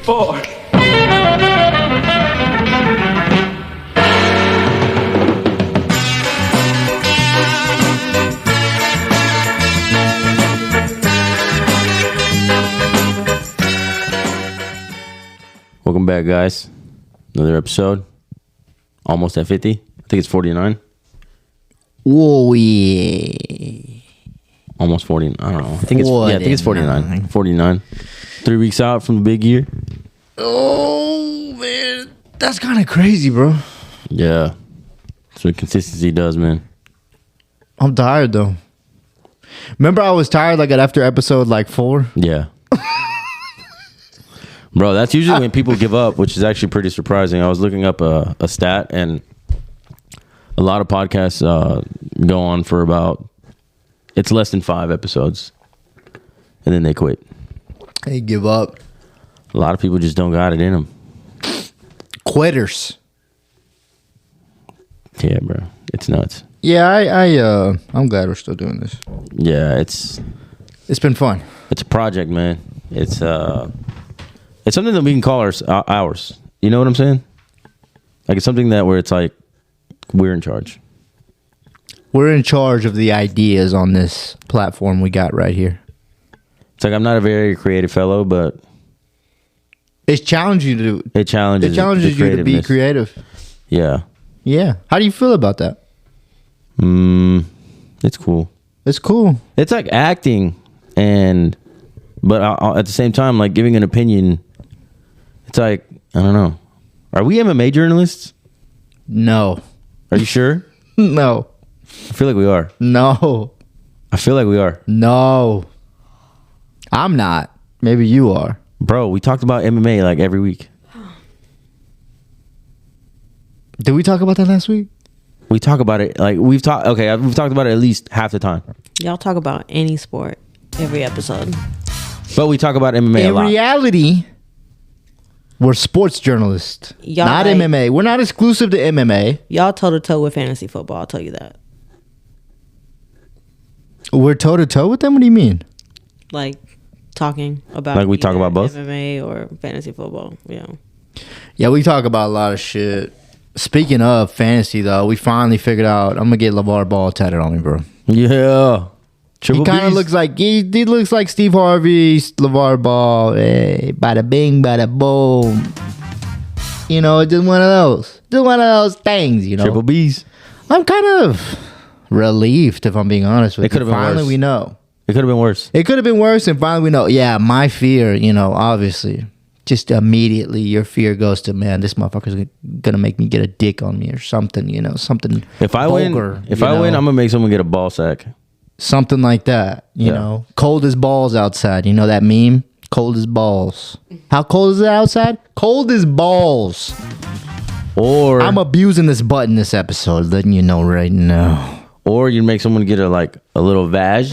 4. Welcome back, guys. Another episode. Almost at 50. I think it's 49. Whoa, yeah. Almost 40. I don't know. I think it's 49. 49. 3 weeks out from the big year. Oh, man. That's kind of crazy, bro. Yeah. That's what consistency does, man. I'm tired, though. Remember I was tired like after episode 4? Yeah. Bro, that's usually when people give up, which is actually pretty surprising. I was looking up a stat, and a lot of podcasts go on for about, it's less than 5 episodes, and then they quit. They give up. A lot of people just don't got it in them. Quitters. Yeah, bro. It's nuts. Yeah, I'm glad we're still doing this. Yeah, it's been fun. It's a project, man. It's something that we can call ours. You know what I'm saying? Like, it's something that where it's like we're in charge. We're in charge of the ideas on this platform we got right here. It's like I'm not a very creative fellow, but it's challenging you to. It challenges you to be creative. Yeah. Yeah. How do you feel about that? It's cool. It's cool. It's like acting, but at the same time, like giving an opinion. It's like, I don't know. Are we MMA journalists? No. Are you sure? No. I feel like we are. No. I feel like we are. No. I'm not. Maybe you are. Bro, we talked about MMA like every week. Did we talk about that last week? We talk about it like we've talked about it at least half the time. Y'all talk about any sport every episode. But we talk about MMA a lot. In reality, we're sports journalists, Y'all not like- MMA. We're not exclusive to MMA. Y'all toe to toe with fantasy football. I'll tell you that. We're toe to toe with them? What do you mean? Like talking about Like we talk about both? MMA or fantasy football. Yeah. Yeah, we talk about a lot of shit. Speaking of fantasy, though, we finally figured out I'm gonna get LeVar Ball tatted on me, bro. Yeah. He kind of looks like he looks like Steve Harvey, LeVar Ball. Hey, bada bing, bada boom. You know, just one of those things. You know, Triple B's. I'm kind of relieved, if I'm being honest with you. It could have been finally worse. We know. It could have been worse. It could have been worse, and finally we know. Yeah, my fear, obviously, just immediately your fear goes to, man, this motherfucker's gonna make me get a dick on me or something, something. If I vulgar, win, I'm gonna make someone get a ball sack. Something like that, you know. Cold as balls outside. You know that meme? Cold as balls. How cold is it outside? Cold as balls. Or I'm abusing this button this episode, letting you know right now. Or you make someone get a little vag.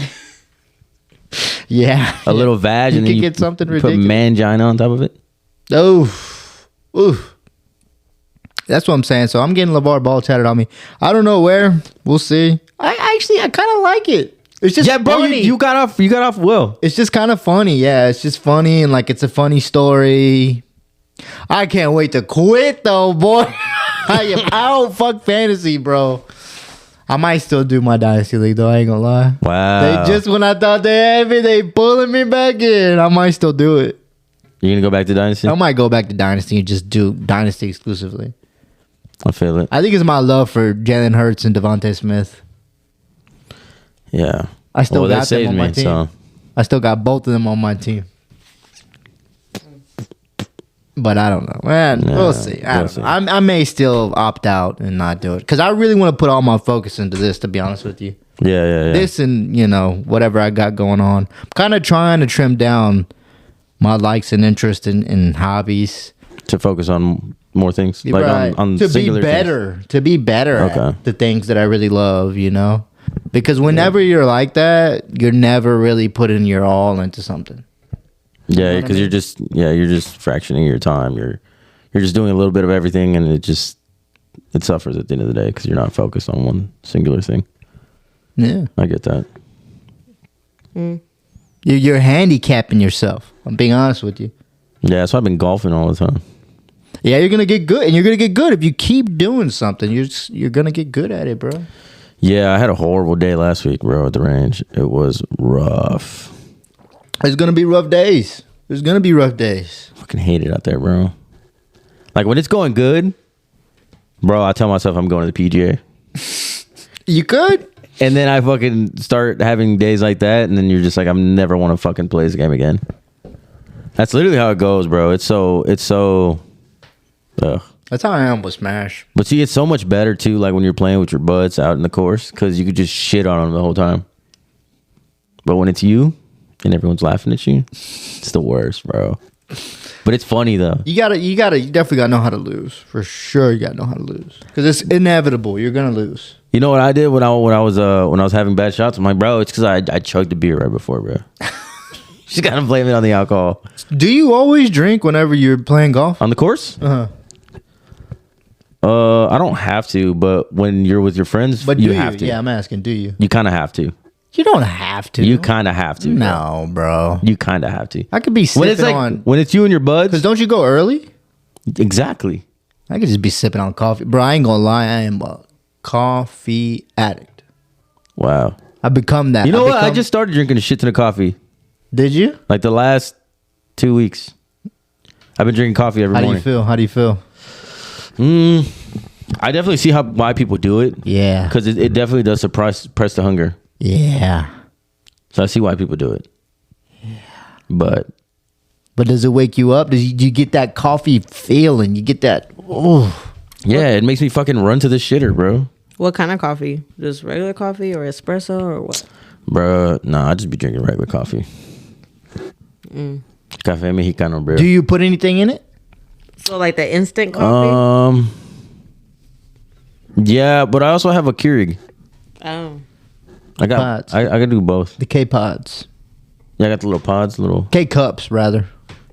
Yeah. A little vag, You and then could you get something put ridiculous. mangina on top of it. Oof. That's what I'm saying. So I'm getting LeVar Ball tatted on me. I don't know where. We'll see. I kind of like it. It's just funny. You got off well. It's just kind of funny. Yeah, it's just funny, and it's a funny story. I can't wait to quit though, boy. I am out. Fuck fantasy, bro. I might still do my Dynasty League though. I ain't gonna lie. Wow. They just, when I thought they had me, they pulling me back in. I might still do it. You're gonna go back to Dynasty? I might go back to Dynasty and just do Dynasty exclusively. I feel it. I think it's my love for Jalen Hurts and Devontae Smith. Yeah. I still got that them saves on my me, team. so. I still got both of them on my team. But I don't know, man. Yeah, we'll see. I we'll don't see. know. I may still opt out and not do it because I really want to put all my focus into this. To be honest with you, Yeah. this and whatever I got going on. I'm kind of trying to trim down my likes and interests in hobbies To focus on more things, like right. on to be singular better, things. to be better Okay. at the things that I really love. Because whenever you're like that, you're never really putting your all into something. Yeah, what I because mean? you're just fractioning your time. You're just doing a little bit of everything, and it suffers at the end of the day because you're not focused on one singular thing. Yeah, I get that. you're handicapping yourself. I'm being honest with you. Yeah, so I've been golfing all the time. Yeah, you're gonna get good, and you're gonna get good if you keep doing something. You're gonna get good at it, bro. Yeah, I had a horrible day last week, bro, at the range. It was rough. There's gonna be rough days. There's gonna be rough days. Fucking hate it out there, bro. Like when it's going good, bro, I tell myself I'm going to the PGA. You could. And then I fucking start having days like that, and then you're just like, I'm never want to fucking play this game again. That's literally how it goes, bro. It's so ugh. That's how I am with Smash. But see, it's so much better too, like when you're playing with your buds out in the course, because you could just shit on them the whole time. But when it's you and everyone's laughing at you, it's the worst, bro. But it's funny though. You definitely gotta know how to lose. For sure, you gotta know how to lose because it's inevitable. You're gonna lose. You know what I did when I was having bad shots? I'm like, bro, it's because I chugged a beer right before, bro. Just gotta blame it on the alcohol. Do you always drink whenever you're playing golf? On the course? Uh-huh. I don't have to, but when you're with your friends, But you have to. Yeah, I'm asking, do you? You kind of have to. You don't have to. You kind of have to. No, bro. You kind of have to. I could be sipping on... When it's you and your buds. Because don't you go early? Exactly. I could just be sipping on coffee. Bro, I ain't gonna lie. I am a coffee addict. Wow. I've become that. You know what? I just started drinking a shit ton of coffee. Did you? Like the last 2 weeks. I've been drinking coffee every morning. How do you feel? I definitely see why people do it. Yeah. Because it definitely does suppress the hunger. Yeah. So I see why people do it. Yeah. But does it wake you up? Do you get that coffee feeling? You get that... Oh. Yeah, it makes me fucking run to the shitter, bro. What kind of coffee? Just regular coffee or espresso or what? Bro, nah, I just be drinking regular coffee. Café Mexicano, bro. Do you put anything in it? So like the instant coffee? Yeah, but I also have a Keurig. Oh. I gotta do both. The K-Pods. Yeah, I got the little pods, little K-Cups, rather.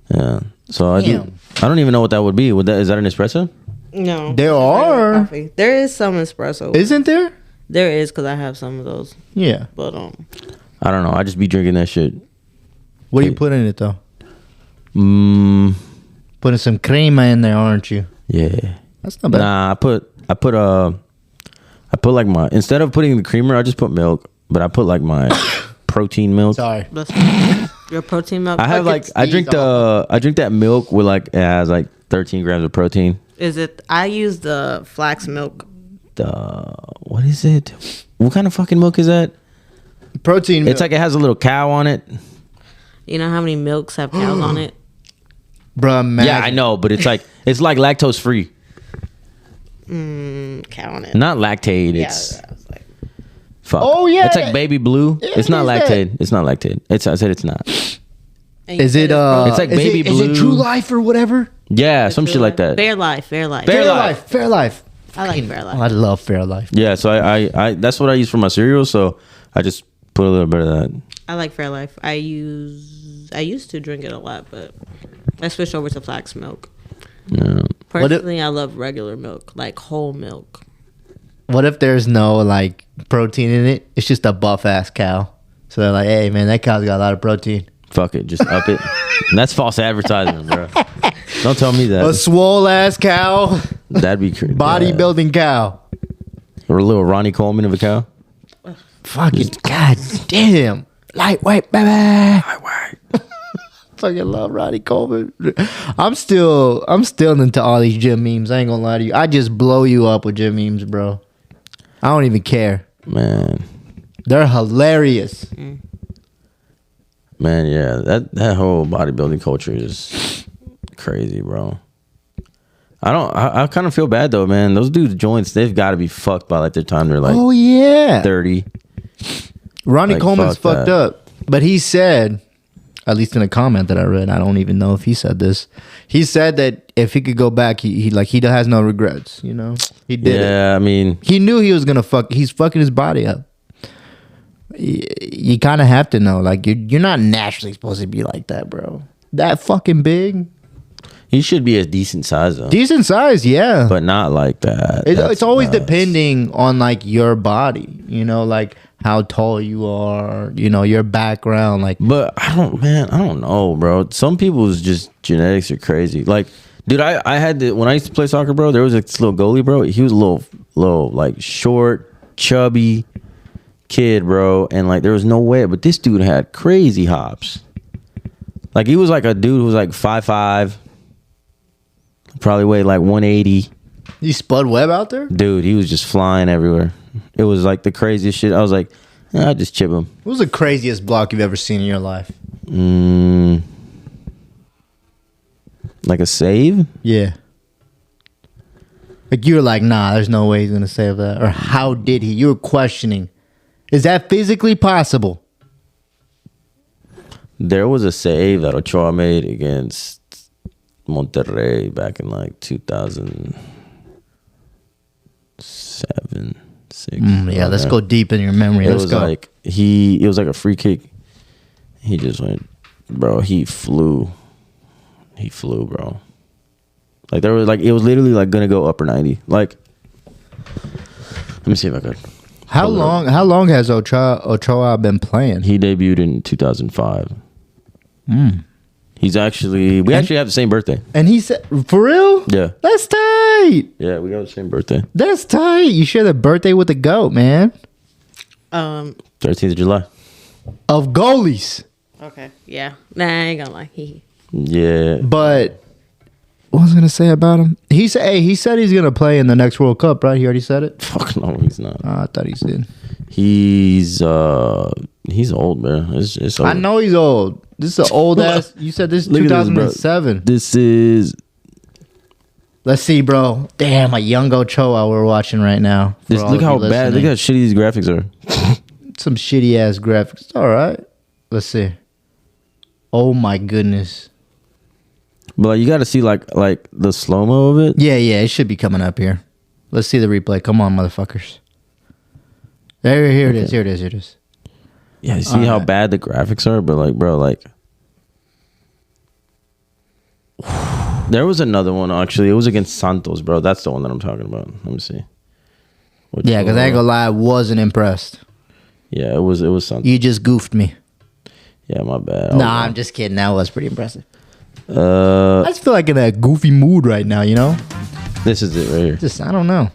Yeah. So I Damn. do. I don't even know what that would be. Is that an espresso? No. There are. Coffee. There is some espresso. Isn't there? There is because I have some of those. Yeah. But I don't know. I just be drinking that shit. What do you put in it though? Putting some crema in there, aren't you? Yeah. That's not bad. Nah, I put like my, instead of putting the creamer, I just put milk, but I put like my protein milk. Sorry. your protein milk. I have like I drink that milk with like, it has like 13 grams of protein. Is it? I use the flax milk. What is it? What kind of fucking milk is that? Protein milk. It's like it has a little cow on it. You know how many milks have cows on it? Bruh, imagine. Yeah, I know, but it's like lactose free. Cow on it. Not lactate. Yeah, It's I was like, fuck. Oh, yeah. It's like baby blue. Yeah, it's not what is lactate. It's not lactate. I said it's not. Is it It's like baby Is it blue. True Life or whatever? Yeah, some shit like that. Fair Life. Fair Life. Fair Life. I like Fair Life. Oh, I love Fair Life. Yeah, so I that's what I use for my cereal. So I just put a little bit of that. I like Fair Life. I used to drink it a lot, but I switched over to flax milk. Yeah. Personally, I love regular milk, like whole milk. What if there's no like protein in it? It's just a buff ass cow. So they're like, hey man, that cow's got a lot of protein. Fuck it, just up it. And that's false advertising, bro. Don't tell me that. A swole ass cow, That'd be crazy. bodybuilding cow. Or a little Ronnie Coleman of a cow. Fucking god damn, lightweight baby. Lightweight. Fucking love Ronnie Coleman. I'm still into all these gym memes. I ain't gonna lie to you. I just blow you up with gym memes, bro. I don't even care. Man, they're hilarious. Man, yeah, that whole bodybuilding culture is crazy, bro. I kind of feel bad though, man. Those dudes' joints, they've got to be fucked by like their time they're like, oh yeah, 30. Ronnie Like, Coleman's fuck fucked that. up, but he said, at least in a comment that I read, I don't even know if he said this. He said that if he could go back, he has no regrets. You know, he did it. Yeah, I mean, He knew he was gonna fuck. He's fucking his body up. You kind of have to know, like you're not naturally supposed to be like that, bro. That fucking big, he should be a decent size though, decent size, yeah. but not like that. It's That's always nuts. depending on like your body, you know, like how tall you are, you know, your background. Like, But I don't know, bro. Some people's just genetics are crazy. Like, dude, I had when I used to play soccer, bro. There was this little goalie, bro. He was a little like short, chubby kid, bro, and like there was no way. But this dude had crazy hops. Like he was like a dude who was like 5'5", probably weighed like 180. you Spud Webb out there? Dude, he was just flying everywhere. It was like the craziest shit. I was like, I'll just chip him. What was the craziest block you've ever seen in your life? Like a save? Yeah. Like you were like, nah, there's no way he's gonna save that. Or how did he? You were questioning. Is that physically possible? There was a save that Ochoa made against Monterrey back in like 2007, 6. Yeah, let's go deep in your memory. It Let's was go. like it was like a free kick. He just went, bro. He flew, bro. Like there was like it was literally like gonna go upper 90. Like, let me see if I could. How long has Ochoa been playing? He debuted in 2005. He's actually we actually have the same birthday. And he said, for real? Yeah. That's tight. Yeah, we got the same birthday. That's tight. You share the birthday with the GOAT, man. 13th of July. Of goalies. Okay. Yeah. Nah, I ain't gonna lie. Yeah. But what was I gonna say about him? He said he's gonna play in the next World Cup, right? He already said it. Fuck no, he's not. I thought he did. He's old, man. It's old. I know he's old. This is an old ass. You said this is Look at this, 2007. This is. Let's see, bro. Damn, a young Ochoa we're watching right now. Just look how bad. Look how shitty these graphics are. Some shitty ass graphics. All right. Let's see. Oh my goodness. But like, you got to see like the slow mo of it. Yeah, it should be coming up here. Let's see the replay. Come on, motherfuckers. Here it is. Here it is. Yeah, you see how bad the graphics are, but like, bro, like, there was another one actually. It was against Santos, bro. That's the one that I'm talking about. Let me see. Yeah, because I ain't gonna lie, I wasn't impressed. Yeah, it was Santos. You just goofed me. Yeah, my bad. Nah, I'm just kidding. That was pretty impressive. I I just feel like in that goofy mood right now, you know? This is it right here. Just, I don't know.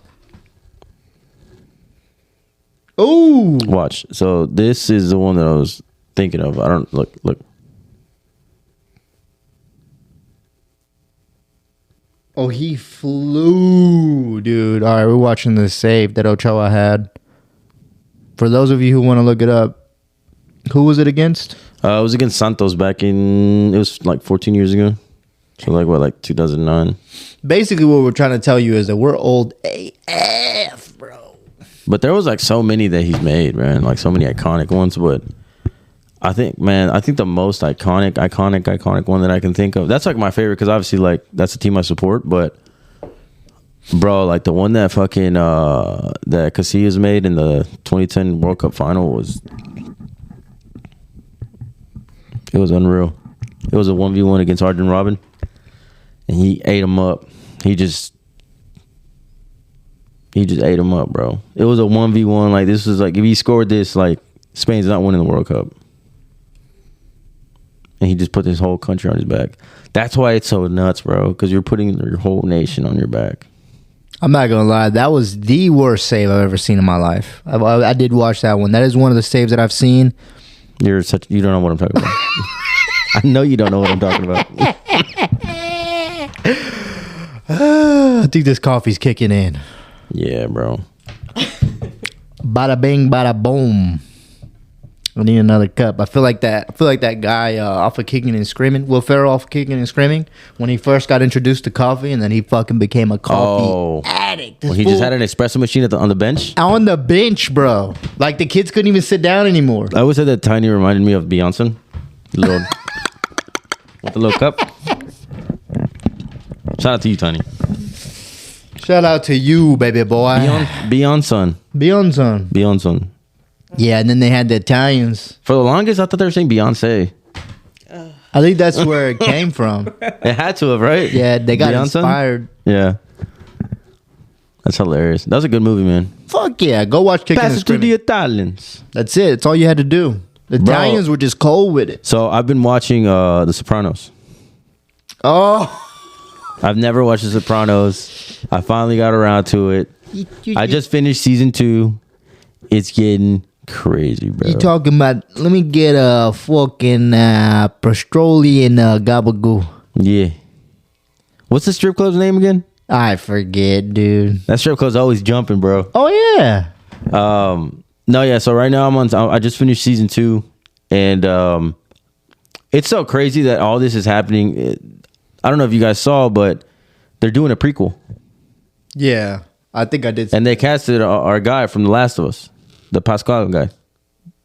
Ooh. Watch. So this is the one that I was thinking of. I don't look. Oh, he flew, dude. All right, we're watching the save that Ochoa had. For those of you who want to look it up, who was it against? It was against Santos back in. It was like 14 years ago. So like what, like 2009. Basically, what we're trying to tell you is that we're old AF, bro. But there was like so many that he's made, man. Like so many iconic ones. But I think the most iconic one that I can think of. That's like my favorite because obviously like that's the team I support. But bro, like the one that fucking that Casillas made in the 2010 World Cup final was unreal. It was a 1v1 against Arjen Robben, and he ate him up. He just ate him up, bro. It was a 1v1. Like this was like if he scored this, like Spain's not winning the World Cup. And he just put his whole country on his back. That's why it's so nuts, bro. Because you're putting your whole nation on your back. I'm not gonna lie, that was the worst save I've ever seen in my life. I did watch that one. That is one of the saves that I've seen. You don't know what I'm talking about. I know you don't know what I'm talking about. I think this coffee's kicking in. Yeah, bro. Bada bing, bada boom. I need another cup. I feel like that guy off of Kicking and Screaming, Will Ferrell off of Kicking and Screaming, when he first got introduced to coffee, and then he fucking became a coffee addict. Well, he just had an espresso machine on the bench. On the bench, bro. Like the kids couldn't even sit down anymore. I always said that Tiny reminded me of Beyonce. Little with the little cup. Shout out to you, Tiny. Shout out to you, baby boy. Beyonce. Yeah, and then they had the Italians. For the longest, I thought they were saying Beyonce. I think that's where it came from. It had to have, right? Yeah, they got Beyonce? inspired. Yeah. That's hilarious. That was a good movie, man. Fuck yeah. Go watch Kicking Pass and it to the Screaming. Italians. That's it. That's all you had to do. The Bro. Italians were just cold with it. So I've been watching The Sopranos. Oh. I've never watched The Sopranos. I finally got around to it. I just finished season 2. It's getting crazy, bro. You talking about, let me get a fucking Prostroli and Gabagoo. Yeah. What's the strip club's name again? I forget, dude. That strip club's always jumping, bro. Oh, yeah. No, yeah. So right now I just finished season 2, and it's so crazy that all this is happening. I don't know if you guys saw, but they're doing a prequel, Yeah. I think I did. and they casted our guy from The Last of Us, the Pascal guy.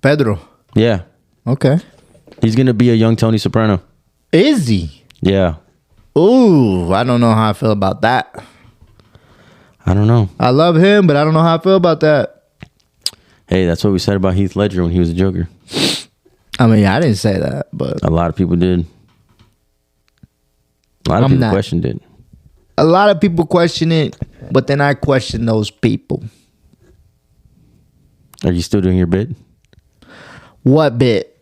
Pedro. Yeah, Okay. he's gonna be a young Tony Soprano. Is he? Yeah, Ooh, I don't know how I feel about that. I don't know. I love him, but I don't know how I feel about that. Hey, that's what we said about Heath Ledger when he was a Joker. I mean, I didn't say that, but A lot of people did. A lot of I'm people not. questioned it. a lot of people question it, but then I question those people. Are you still doing your bit? What bit?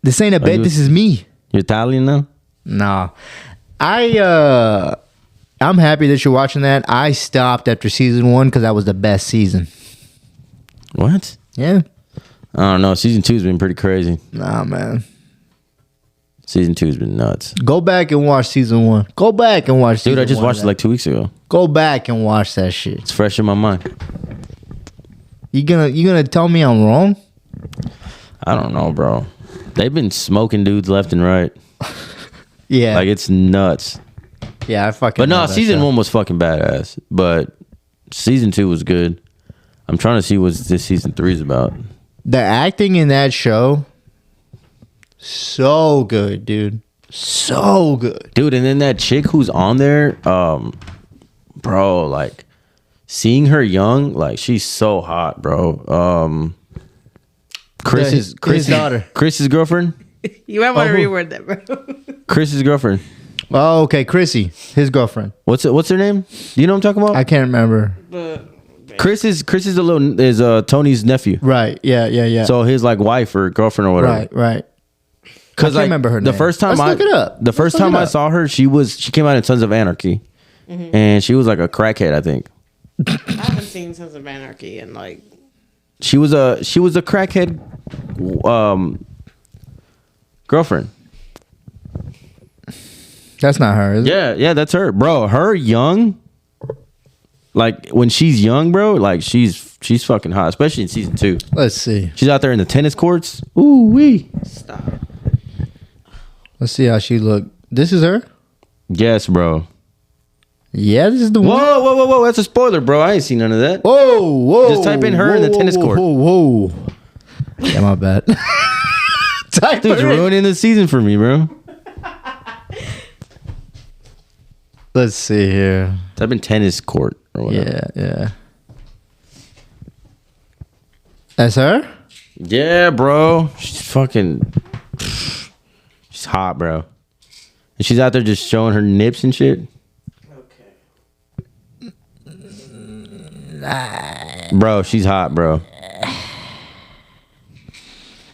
This ain't a bit, you- this is me. You're Italian now? No. I'm happy that you're watching that. I stopped after season 1 because that was the best season. What? Yeah. I don't know. Season 2's been pretty crazy. Nah, man. Season 2's been nuts. Go back and watch season 1. Go back and watch season Dude, I just 1 watched of it like 2 weeks ago. Go back and watch that shit. It's fresh in my mind. You gonna tell me I'm wrong? I don't know, bro. They've been smoking dudes left and right. Yeah. Like, it's nuts. Yeah, I fucking But no, love that season show. 1 was fucking badass. But season 2 was good. I'm trying to see what this season 3 is about. The acting in that show, so good, dude. So good. Dude, and then that chick who's on there, bro, like, seeing her young, like, she's so hot, bro. His daughter. Chris's girlfriend? You might want to who? reword that, bro. Chris's girlfriend. Oh, okay. Chrissy, his girlfriend. What's her name? Do you know what I'm talking about? I can't remember. Chris is Tony's nephew. Right. Yeah. So his like wife or girlfriend or whatever. Right. Because I can't remember her the name. first time Let's look it up. The first Let's look time it I up. saw her, she came out in Sons of Anarchy, and she was like a crackhead. I think I haven't seen Sons of Anarchy and like she was a crackhead girlfriend. That's not her, is it? Yeah, that's her, bro. Her young, like when she's young, bro, like she's fucking hot, especially in season 2. Let's see. She's out there in the tennis courts. Ooh wee. stop. Let's see how she look. This is her? Yes, bro. Yeah, this is the one. Whoa! That's a spoiler, bro. I ain't seen none of that. Whoa. Just type in her in the tennis court. Whoa. Yeah, my bad. Type Dude's her in. ruining the season for me, bro. Let's see here. Type in tennis court or whatever. Yeah. That's her? Yeah, bro. She's fucking. She's hot, bro. And she's out there just showing her nips and shit. Okay. Bro, she's hot, bro.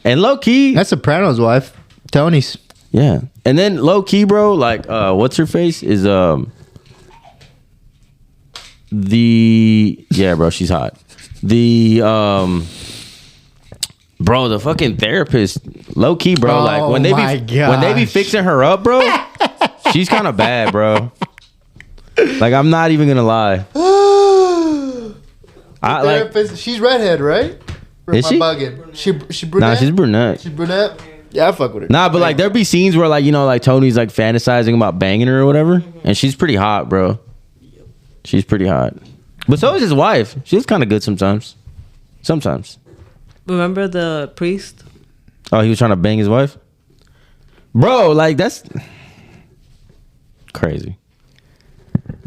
And low key, That's Soprano's wife. Tony's. yeah. And then low key, bro, like what's her face is yeah, bro, she's hot. Bro, the fucking therapist, low key, bro. Oh Like when they my be gosh. fixing her up, bro, she's kind of bad, bro. Like I'm not even gonna lie. I like. Therapist, she's redhead, right? Or Is am I she? bugging? She brunette? Nah, she's brunette. She's brunette? Yeah, I fuck with her. Nah, but like there be scenes where like like Tony's like fantasizing about banging her or whatever, and she's pretty hot, bro. She's pretty hot. But so is his wife. She's kind of good sometimes. Sometimes. Remember the priest? Oh, he was trying to bang his wife? Bro, like that's crazy.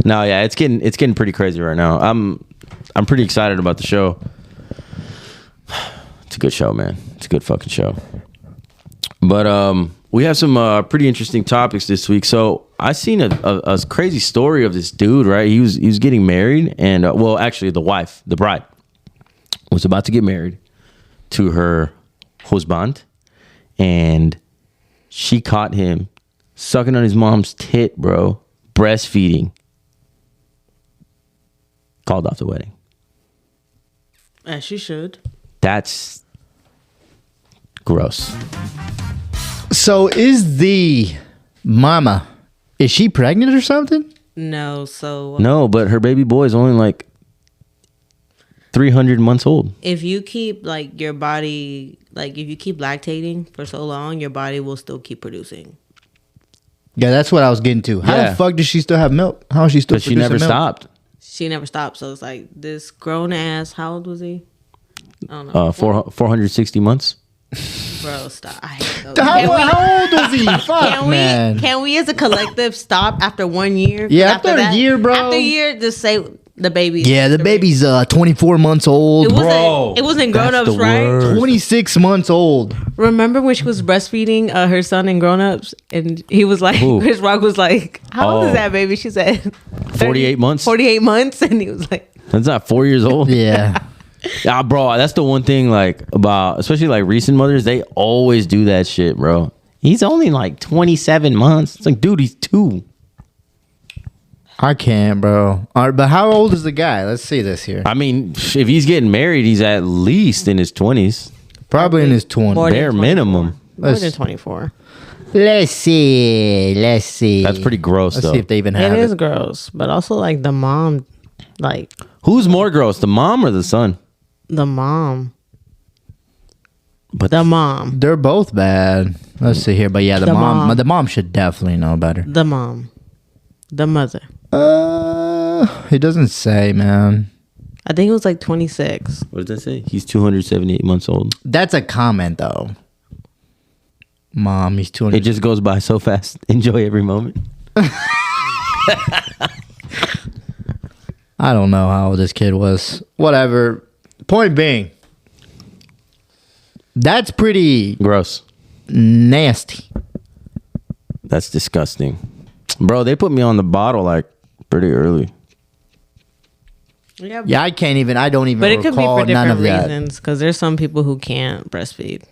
No, yeah, it's getting pretty crazy right now. I'm pretty excited about the show. It's a good show, man. It's a good fucking show. But we have some pretty interesting topics this week. So I seen a crazy story of this dude, right? He was getting married, and well, actually, the bride, was about to get married to her husband, and she caught him sucking on his mom's tit, bro, breastfeeding. Called off the wedding. As she should. That's gross. So is the mama, is she pregnant or something? No, so No, but her baby boy is only like 300 months old. if you keep like your body, like if you keep lactating for so long, your body will still keep producing. Yeah, that's what I was getting to. How Yeah. the fuck does she still have milk? How is she still But she producing never milk? stopped. She never stopped. So it's like this grown ass. How old was he? I don't know. 460 months. Bro, stop. I hate those. How old was he? Fuck, man. Can we as a collective stop after 1 year? Yeah, after a year, bro. After a year, just say the baby. Yeah, the baby's 24 months It old. wasn't, it wasn't grown that's ups, the right? worst. 26 months old. Remember when she was breastfeeding her son in grown ups? And he was like, Who? Chris Rock was like, how old Oh. is that baby? She said, 48 months? 48 months. And he was like, That's not 4 years old. Yeah. Yeah, bro, that's the one thing like about, especially like recent mothers, they always do that shit, bro. He's only like 27 months. It's like, dude, he's 2. I can't, bro. All right, but how old is the guy? Let's see this here. I mean, if he's getting married, he's at least in his 20s. Probably in his 20s. More than Bare 24. minimum. More Let's- than 24. Let's see. Let's see. That's pretty gross, Let's though. see if they even have It it. is gross. But also like the mom, like Who's more gross, the mom or the son? the mom. But The mom. They're both bad. Let's see here. But yeah, the mom. The mom should definitely know better. The mom. The mother. It doesn't say, man. I think it was like 26. what does that say? He's 278 months old. That's a comment, though. Mom, he's 200. It just goes by so fast. Enjoy every moment. I don't know how old this kid was. Whatever. Point being, that's pretty Gross. nasty. That's disgusting. Bro, they put me on the bottle like pretty early. Yeah, Yeah, I can't even. I don't even but it could be recall for none of different that. reasons because there's some people who can't breastfeed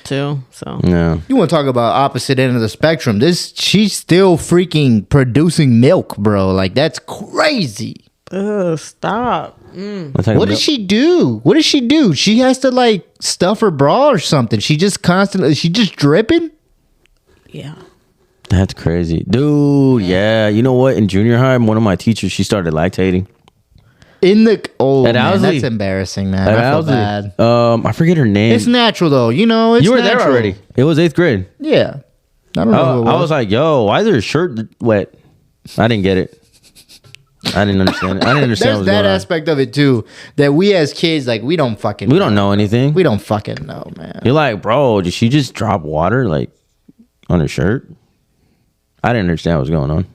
too. So Yeah. You want to talk about opposite end of the spectrum? She's still freaking producing milk, bro. Like that's crazy. ugh, stop. What does she do? What does she do? She has to like stuff her bra or something. She just constantly. She just dripping. Yeah. That's crazy. Dude, yeah. You know what? In junior high, one of my teachers, she started lactating. In the At man, Owsley. that's embarrassing, man. At I feel Owsley. bad. I forget her name. It's natural though, you know. It's you were natural. there already. It was 8th grade. Yeah, I don't know. Who it I was like, yo, why is her shirt wet? I didn't get it. I didn't understand it. I didn't understand what There's was that going on. aspect of it too. That we as kids, like, we don't fucking. We don't know anything. We don't fucking know, man. You're like, bro, did she just drop water like on her shirt? I didn't understand what was going on.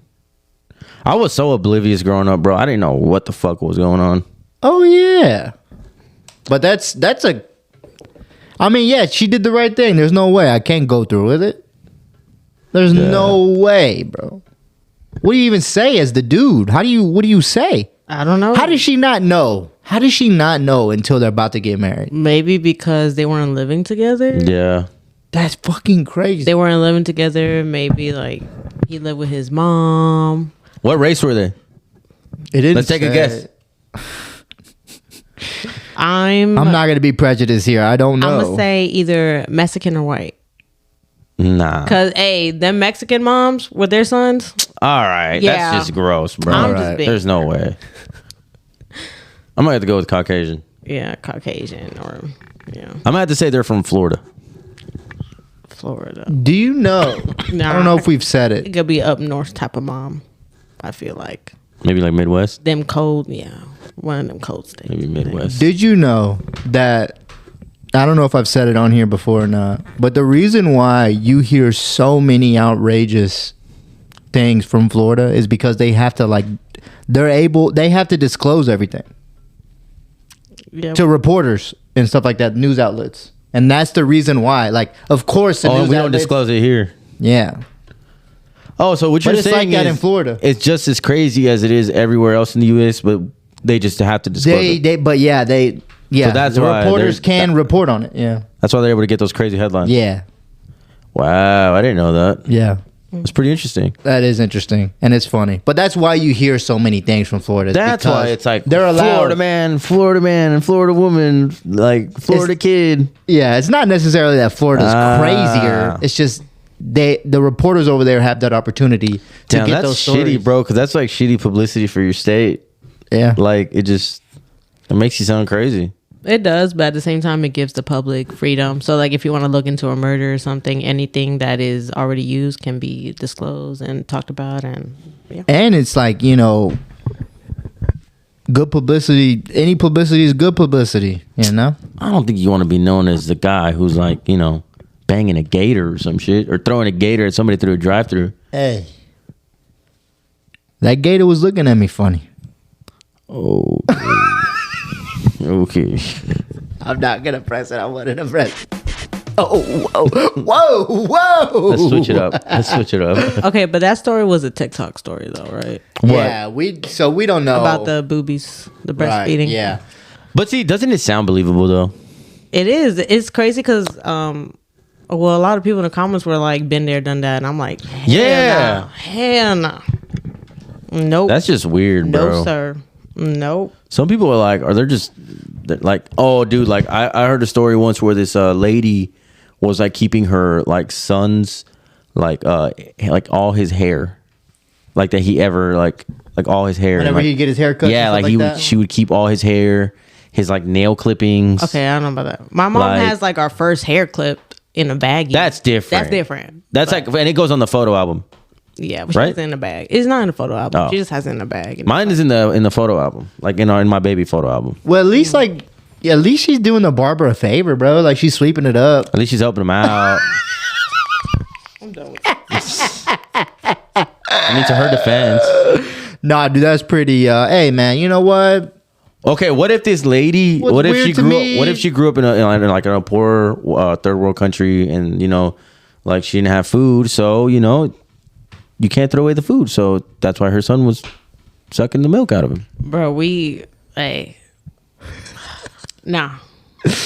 I was so oblivious growing up, bro. I didn't know what the fuck was going on. Oh yeah, but that's a. I mean, yeah, she did the right thing. There's no way I can't go through with it. There's no way, bro. What do you even say as the dude? What do you say? I don't know. How does she not know? How does she not know until they're about to get married? Maybe because they weren't living together. Yeah. That's fucking crazy. They weren't living together. Maybe like he lived with his mom. What race were they? It didn't Let's take a say. guess. I'm I'm not gonna be prejudiced here. I don't know. I'm gonna say either Mexican or white. Nah. Cause hey, them Mexican moms with their sons. All right. Yeah. That's just gross, bro. I'm Alright. just being There's no way. I'm gonna have to go with Caucasian. yeah, Caucasian or yeah, I'm gonna have to say they're from Florida. Florida. Do you know? Nah. I don't know if we've said It it. could be up north type of mom. I feel like Maybe like Midwest. them cold. Yeah, one of them cold states. Maybe Midwest. Did you know that? I don't know if I've said it on here before or not, but the reason why you hear so many outrageous things from Florida is because they have to they have to disclose everything Yeah, to reporters and stuff like that, news outlets. And that's the reason why. Like, of course, the Oh, news we don't outlets- disclose it here. Yeah. Oh, so what But you're it's like saying that is in Florida. it's just as crazy as it is everywhere else in the U.S., but they just have to disclose it. So that's the why reporters they're- can report on it. Yeah. That's why they're able to get those crazy headlines. Yeah. Wow, I didn't know that. Yeah. It's pretty interesting. That is interesting. And it's funny. But that's why you hear so many things from Florida. That's because why it's like they're allowed. Florida man, and Florida woman, like Florida kid. Yeah, it's not necessarily that Florida's crazier. It's just the reporters over there have that opportunity to Damn, get that's those stories. shitty, bro. Because that's like shitty publicity for your state. Yeah. Like it makes you sound crazy. It does, but at the same time, it gives the public freedom. So, like, if you want to look into a murder or something, anything that is already used can be disclosed and talked about. And yeah. And it's like, good publicity. Any publicity is good publicity, I don't think you want to be known as the guy who's like, banging a gator or some shit, or throwing a gator at somebody through a drive-through. Hey. That gator was looking at me funny. Oh. Okay. I'm not going to press it. I wanted to press. Whoa. Let's switch it up. Okay, but that story was a TikTok story, though, right? Yeah, we don't know. About the boobies, the breastfeeding. Right, yeah. But see, doesn't it sound believable though? It is. It's crazy because, a lot of people in the comments were like, been there, done that. And I'm like, hell no. Nope. That's just weird, bro. No, sir. Nope. Some people are like, they're like, oh, dude, like I heard a story once where this lady was like keeping her like son's like all his hair, like that he ever like all his hair. Whenever like, he'd get his hair cut. yeah, like she would keep all his hair, his like nail clippings. Okay, I don't know about that. My mom has like our first hair clipped in a baggie. That's different. That's like, and it goes on the photo album. Yeah, but she has it in the bag. It's not in the photo album. Oh. She just has it in the bag. Mine is in the photo album, like in my baby photo album. Well, at least she's doing the barber a favor, bro. Like she's sweeping it up. At least she's helping him out. I'm done with I mean, to her defense. Nah, dude, that's pretty. Hey, man, you know what? Okay, what if this lady? What's What if weird she to grew me- up? What if she grew up in a poor third world country, and like she didn't have food, so you can't throw away the food, so that's why her son was sucking the milk out of him. Bro, nah.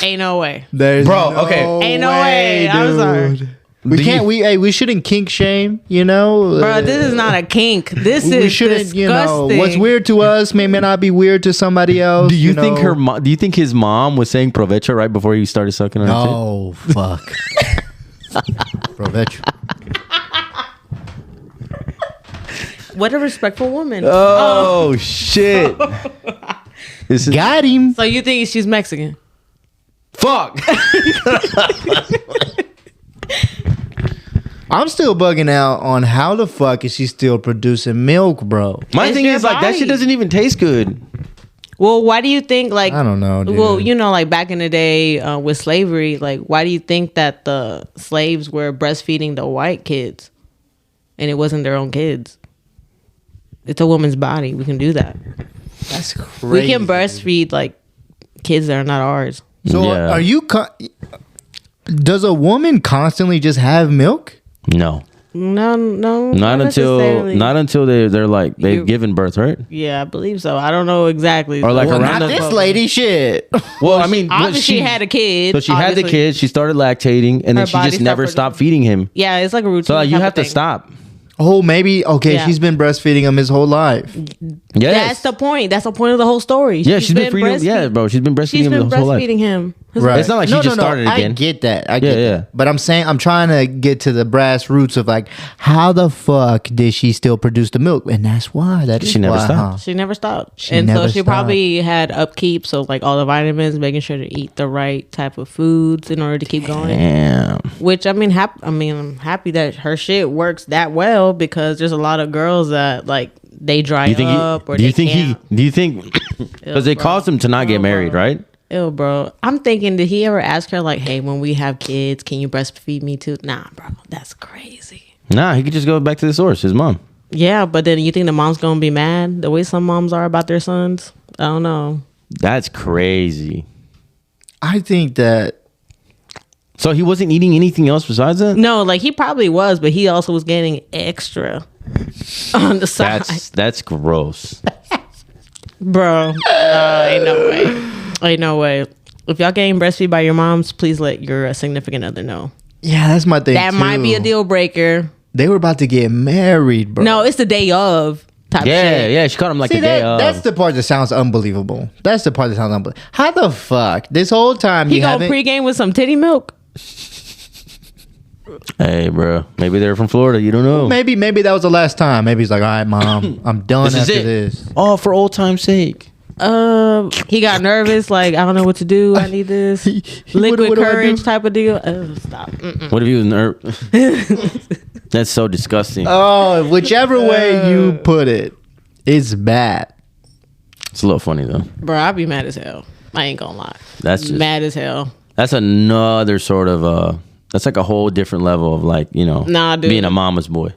Ain't no way. There's okay. Ain't no way. I'm sorry. We shouldn't kink shame, Bro, this is not a kink. This we is shouldn't, disgusting. what's weird to us may not be weird to somebody else. Do you think do you think his mom was saying provecho right before he started sucking on her tit? Oh, fuck. Provecho. What a respectful woman. Oh shit! This is Got him. So you think she's Mexican? fuck. I'm still bugging out on how the fuck is she still producing milk, bro? My It's thing your is like that body. shit doesn't even taste good. Well, why do you think like I don't know, dude. Well, like back in the day with slavery, like why do you think that the slaves were breastfeeding the white kids and it wasn't their own kids? It's a woman's body. We can do that. That's crazy. We can breastfeed like kids that are not ours. So Yeah. are you? Does a woman constantly just have milk? No, No, not necessarily. until they're like they've You- given birth, right? Yeah, I believe so. I don't know exactly. Or like Well, around not the- this lady. Shit. Well, I mean, obviously she had a kid. So she had the obviously. kid. She started lactating, and then Her she body just never stopped stopped feeding him. Yeah, it's like a routine. So like, you type have of to thing. stop. Oh, maybe. Okay, Yeah. she's been breastfeeding him his whole life. Yes. That's the point. That's the point of the whole story. Yeah, she's been feeding. Yeah, bro, she's been breastfeeding She's him been his whole life. breastfeeding him. Right. It's not like she just started again. I get that. I get Yeah. that. But I'm saying, I'm trying to get to the brass roots of like, how the fuck did she still produce the milk? And that's why. That is She never why, stopped. huh? She never stopped. She and never so she stopped. probably had upkeep. So like all the vitamins, making sure to eat the right type of foods in order to keep going. Damn. Which I'm happy that her shit works that well because there's a lot of girls that like they dry Do you think? up or Do you they think can't. he? Do you think? Because they bro. caused him to not get married, right? Ew, bro. I'm thinking, did he ever ask her like, "Hey, when we have kids, can you breastfeed me too?" Nah, bro, that's crazy. Nah, he could just go back to the source, his mom. Yeah, but then you think the mom's gonna be mad the way some moms are about their sons? I don't know. That's crazy. I think that So he wasn't eating anything else besides that? No, like he probably was, but he also was getting extra on the side. That's gross. Bro, ain't no way. Ain't no way. If y'all getting breastfeed by your moms, please let your significant other know. Yeah, that's my thing. That might be a deal breaker. They were about to get married, bro. No, it's the day of type shit. Yeah, she caught him like See, the day of. that's the part that sounds unbelievable. That's the part that sounds unbelievable. How the fuck this whole time He you go haven't? pregame with some titty milk. Hey, bro. Maybe they're from Florida. You don't know. Maybe that was the last time. Maybe he's like, all right, mom, I'm done This is after it. this. Oh, for old time's sake. He got nervous. Like, I don't know what to do. I need this liquid what do I courage do? type of deal. Stop. What if he was That's so disgusting. Oh, whichever way you put it, it's bad. It's a little funny though. Bro, I'd be mad as hell. I ain't gonna lie. That's just mad as hell. That's another sort of that's like a whole different level of like, you know, Nah, dude. being a mama's boy.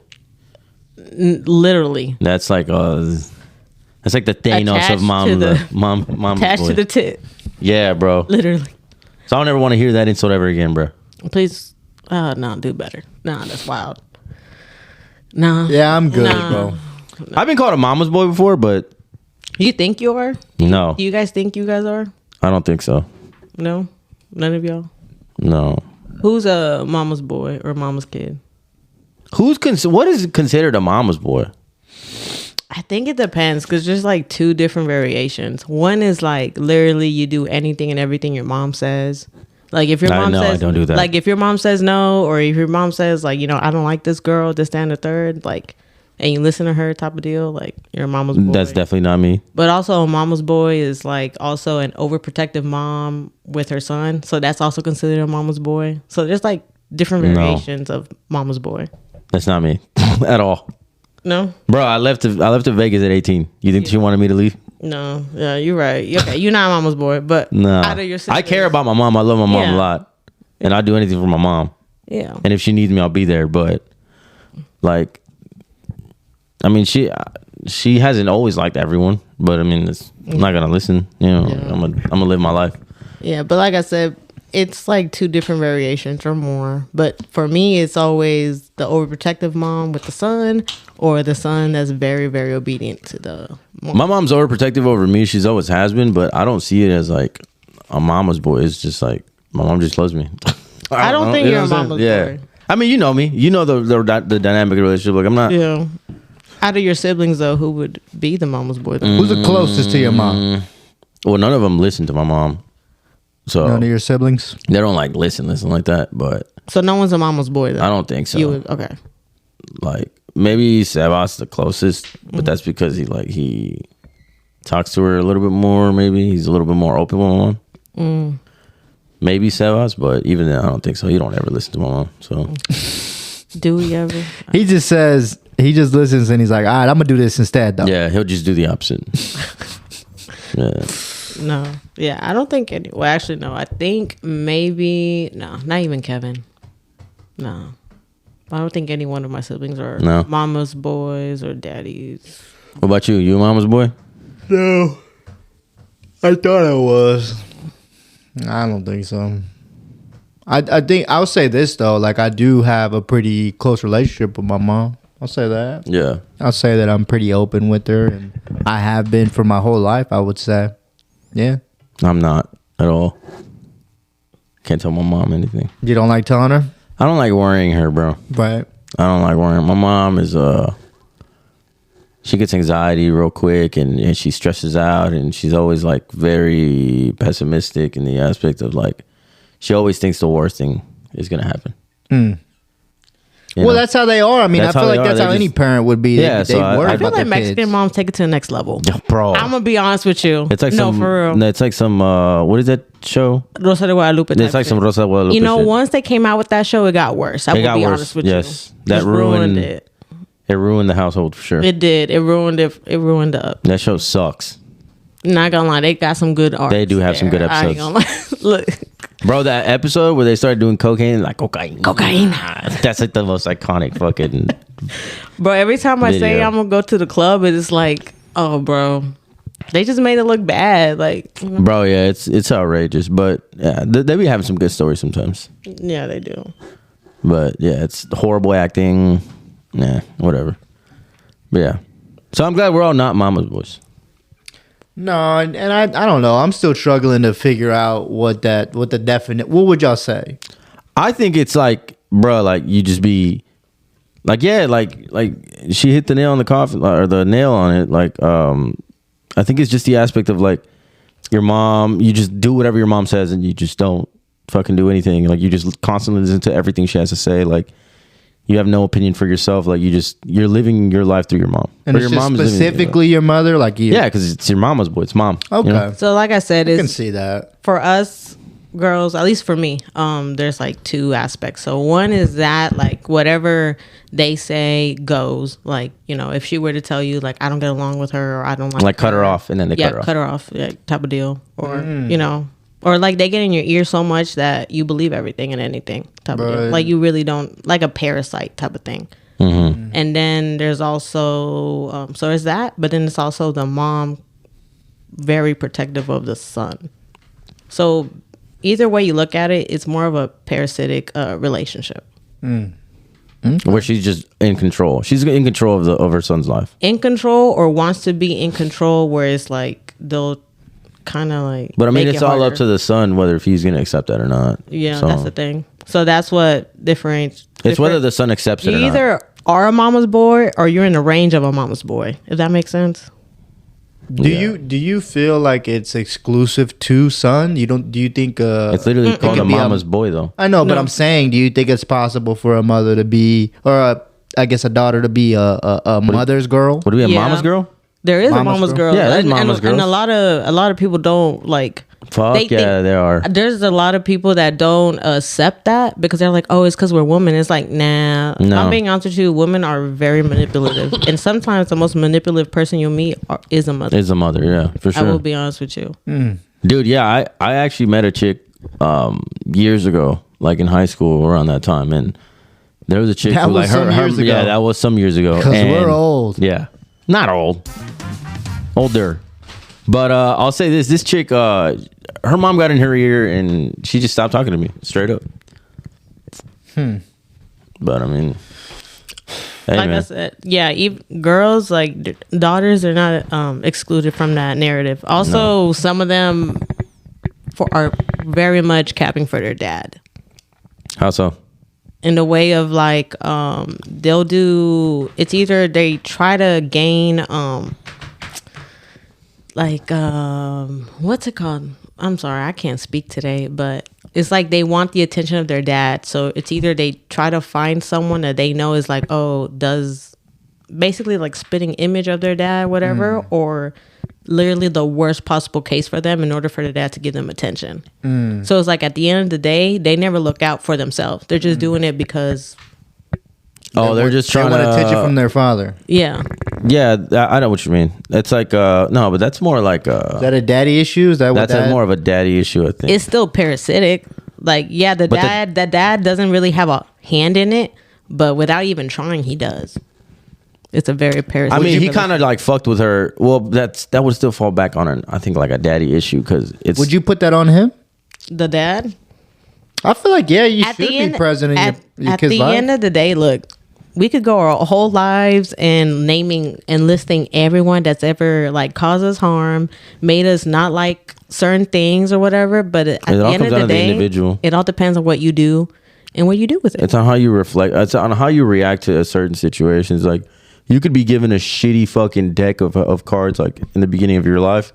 Literally. That's like that's like the Thanos Attached of mom to the- mama's Attached boy. to the tit. Yeah, bro. Literally. So I don't ever want to hear that insult ever again, bro. Please. No, do better. Nah, that's wild. Nah. Yeah, I'm good, Nah. bro. I've been called a mama's boy before, but You think you are? no, Do you guys think you guys are? I don't think so. No? None of y'all? No. Who's a mama's boy or mama's kid? What is considered a mama's boy? I think it depends because there's like two different variations. One is like literally you do anything and everything your mom says. Like if your mom No, says I don't do that. Like if your mom says no, or if your mom says like, you know, I don't like this girl, this, that, and the third, like, and you listen to her type of deal, like you're a mama's boy. That's definitely not me. But also a mama's boy is like also an overprotective mom with her son. So that's also considered a mama's boy. So there's like different No. variations of mama's boy. That's not me at all. No? Bro, I left to Vegas at 18. You think she wanted me to leave? No. Yeah, you're right. Okay, you're not a mama's boy, but No. out of your I care siblings- about my mom. I love my mom Yeah. a lot. And I do anything for my mom. Yeah. And if she needs me, I'll be there. But like, I mean, she hasn't always liked everyone. But I mean, I'm not gonna listen. You know, Yeah. I'm gonna live my life. Yeah, but like I said, it's like two different variations or more. But for me, it's always the overprotective mom with the son, or the son that's very, very obedient to the mom. My mom's overprotective over me. She's always has been. But I don't see it as like a mama's boy. It's just like my mom just loves me. I don't know. think You you're know a what I'm mama's saying? boy. I mean, you know me. You know the dynamic relationship. Like I'm not. Yeah. Out of your siblings, though, who would be the mama's boy? Though? Who's the closest to your mom? Well, none of them listen to my mom. So None of your siblings. they don't like listen like that. But So no one's a mama's boy, though. I don't think so. You would, okay. Like maybe Sebas the closest, but that's because he talks to her a little bit more. Maybe he's a little bit more open with my mom. Maybe Sebas, but even then, I don't think so. He don't ever listen to my mom. So Do we ever? He just says he just listens and he's like, all right, I'm gonna do this instead though. yeah, he'll just do the opposite. Yeah. No. Yeah, I don't think any. Well, actually, no. I think maybe no, not even Kevin. No, I don't think any one of my siblings are No. mama's boys or daddies. What about you? You a mama's boy? No, I thought I was. I don't think so. I think I'll say this though, like I do have a pretty close relationship with my mom. I'll say that. Yeah. I'll say that I'm pretty open with her, and I have been for my whole life. I would say, yeah. I'm not at all. Can't tell my mom anything. You don't like telling her, I don't like worrying her, bro. right? I don't like worrying. My mom is she gets anxiety real quick and she stresses out and she's always like very pessimistic in the aspect of like she always thinks the worst thing is gonna happen. You Well, know? that's how they are. I mean, That's I feel how like they are. that's They how any just- parent would be. Yeah, They so I worry I feel about like their Mexican kids. moms take it to the next level. Bro. I'm gonna be honest with you. It's like no, some for real. It's like some what is that show? Rosa de Guadalupe. It's type like some shit. Rosa de Guadalupe You know, shit. once they came out with that show, it got worse. I It will got be worse. honest with Yes. you. That Just ruined it. It ruined the household for sure. It did. It ruined it. It ruined up. That show sucks. Not gonna lie, they got some good art. They do have some good I ain't gonna lie. Look, Bro, that episode where they started doing cocaine, like cocaine. That's like the most iconic fucking bro. Every time I say Video. I'm gonna go to the club, it's like, oh, bro, They just made it look bad. Like, you know? Bro, yeah, it's outrageous. But yeah, they be having some good stories sometimes. Yeah, they do. But yeah, it's horrible acting. Nah, whatever. But yeah. So I'm glad we're all not mama's boys. No, and I don't know. I'm still struggling to figure out what the definite. What would y'all say? I think it's like, bro, like you just be like, yeah, like she hit the nail on the coffin or the nail on it. Like, I think it's just the aspect of like your mom. You just do whatever your mom says, and you just don't fucking do anything. Like you just constantly listen to everything she has to say. Like you have no opinion for yourself. Like you're living your life through your mom. And or it's your just mom specifically your mother, like you. Yeah, because it's your mama's boy. It's mom. Okay. You know? So like I said, I can it's see that. for us girls, at least for me, there's like two aspects. So one is that like whatever they say goes. Like, you know, if she were to tell you like I don't get along with her or I don't like cut her off, and then they cut her off. Yeah, type of deal. Or you know, or like they get in your ear so much that you believe everything and anything type of deal. Like you really don't, like a parasite type of thing. Mm-hmm. And then there's also so there's that, but then it's also the mom very protective of the son. So either way you look at it, it's more of a parasitic relationship. Where she's just in control. She's in control of her son's life. In control, or wants to be in control, where it's like they'll kind of like. But I mean, make it's it all up harder. to the son whether if he's going to accept that or not. Yeah, So, that's the thing. So that's what differentiates. it's whether the son accepts it You or not. either are a mama's boy or you're in the range of a mama's boy. If that makes sense. Do you feel like it's exclusive to son? Do you think It's literally called a could be mama's boy, though. I know, but No. I'm saying, do you think it's possible for a mother to be, or I guess a daughter to be a mother's girl? Would it be a Yeah. mama's girl? There is a Mama's mama's girl? girl. Yeah, there's and, mama's and girls. a lot of people don't like. Fuck they yeah, there are. There's a lot of people that don't accept that because they're like, oh, it's because we're women. It's like, nah. No. I'm being honest with you. Women are very manipulative, and sometimes the most manipulative person you'll meet is a mother. Is a mother, yeah, for I will sure. be honest with you. Dude, yeah, I actually met a chick years ago, like in high school around that time, and there was a chick That who was like some years ago. Yeah, that was some years ago. Because And- we're old. Yeah, not old, older. But I'll say this chick, her mom got in her ear and she just stopped talking to me straight up. But I mean, hey, Like man. I said, yeah, girls, like daughters, are not excluded from that narrative. Also, some of them are very much capping for their dad. How so? In the way of like they'll do, it's either they try to gain what's it called? I'm sorry, I can't speak today, but it's like they want the attention of their dad. So it's either they try to find someone that they know is like, oh, does basically like spitting image of their dad, whatever, or literally the worst possible case for them in order for their dad to give them attention. So it's like at the end of the day, they never look out for themselves. They're just doing it because Oh, they're just trying they to want attention from their father. yeah. Yeah, I know what you mean. It's like no, but that's more like Is that a daddy issue? Is that what that's more of a daddy issue, I think. It's still parasitic. Like, yeah, the dad doesn't really have a hand in it, but without even trying, he does. It's a very I parasitic. mean, he kind of like fucked with her. Well, that would still fall back on I think like a daddy issue because it's. Would you put that on him? the dad. I feel like, yeah, you At should the be end, present in your at kid's the life. end of the day, look, we could go our whole lives and naming and listing everyone that's ever like caused us harm, made us not like certain things or whatever. But at the all end comes of down the to the day, individual. it all depends on what you do and what you do with it. It's on how you reflect. It's on how you react to a certain situations. Like you could be given a shitty fucking deck of cards like in the beginning of your life,